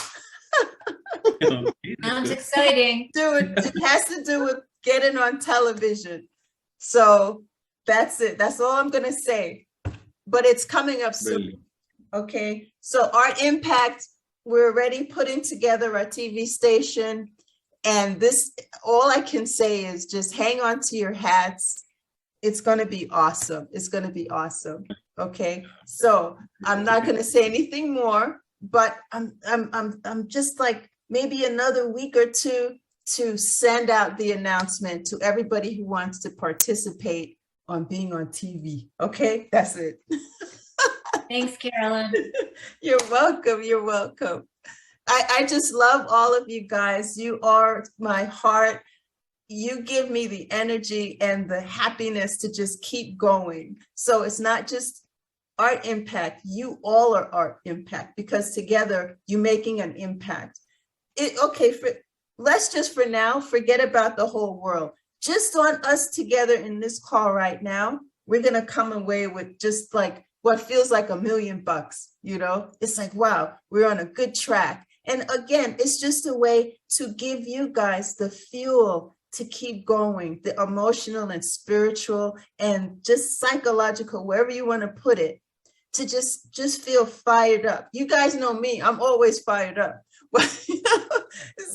Sounds exciting. It has to do with getting on television. So that's it. That's all I'm gonna say. But it's coming up soon. Really? Okay. So Art Impact, we're already putting together a TV station, and this, all I can say is just hang on to your hats it's going to be awesome. It's going to be awesome. Okay. So I'm not going to say anything more, but I'm just like maybe another week or two to send out the announcement to everybody who wants to participate on being on TV. Okay. That's it. Thanks, Carolyn. You're welcome. You're welcome. I just love all of you guys. You are my heart. You give me the energy and the happiness to just keep going. So it's not just Art Impact. You all are Art Impact, because together you're making an impact. Let's just for now forget about the whole world. Just on us together in this call right now, we're going to come away with just like what feels like $1 million, you know? It's like, wow, we're on a good track. And again, it's just a way to give you guys the fuel to keep going, the emotional and spiritual and just psychological, wherever you want to put it, to just feel fired up. You guys know me, I'm always fired up.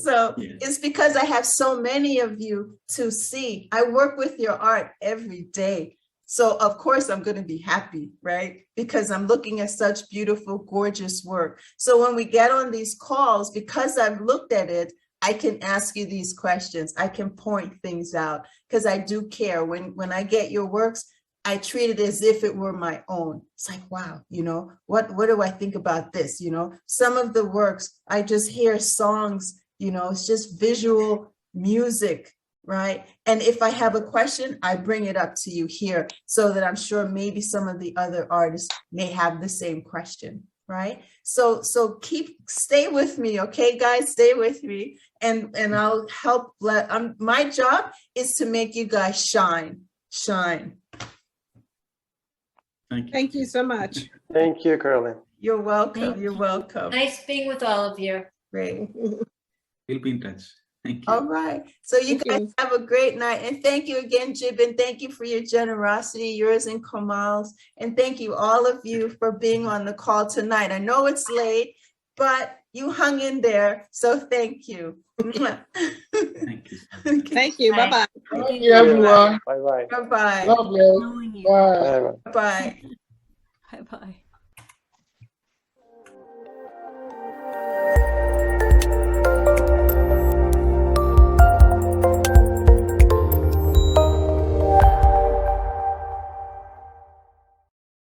So it's because I have so many of you to see. I work with your art every day. So of course I'm going to be happy, right? Because I'm looking at such beautiful, gorgeous work. So when we get on these calls, because I've looked at it, I can ask you these questions. I can point things out because I do care. When I get your works, I treat it as if it were my own. It's like, wow, you know, what do I think about this? You know, some of the works, I just hear songs, you know, it's just visual music, right? And if I have a question, I bring it up to you here so that I'm sure maybe some of the other artists may have the same question, right? So stay with me, okay, guys, stay with me, and I'll help. My job is to make you guys shine. Thank you so much. Thank you, Carolyn. You're welcome. You're welcome. Nice being with all of you. Great. We'll be in touch. Thank you. All right. So you guys have a great night. And thank you again, Jibin. Thank you for your generosity, yours and Kamal's. And thank you, all of you, for being on the call tonight. I know it's late, but you hung in there. So thank you. Thank you. Thank you. Bye-bye. Thank you, everyone. Bye-bye. Bye-bye. God bless. Bye. Bye-bye. Bye-bye.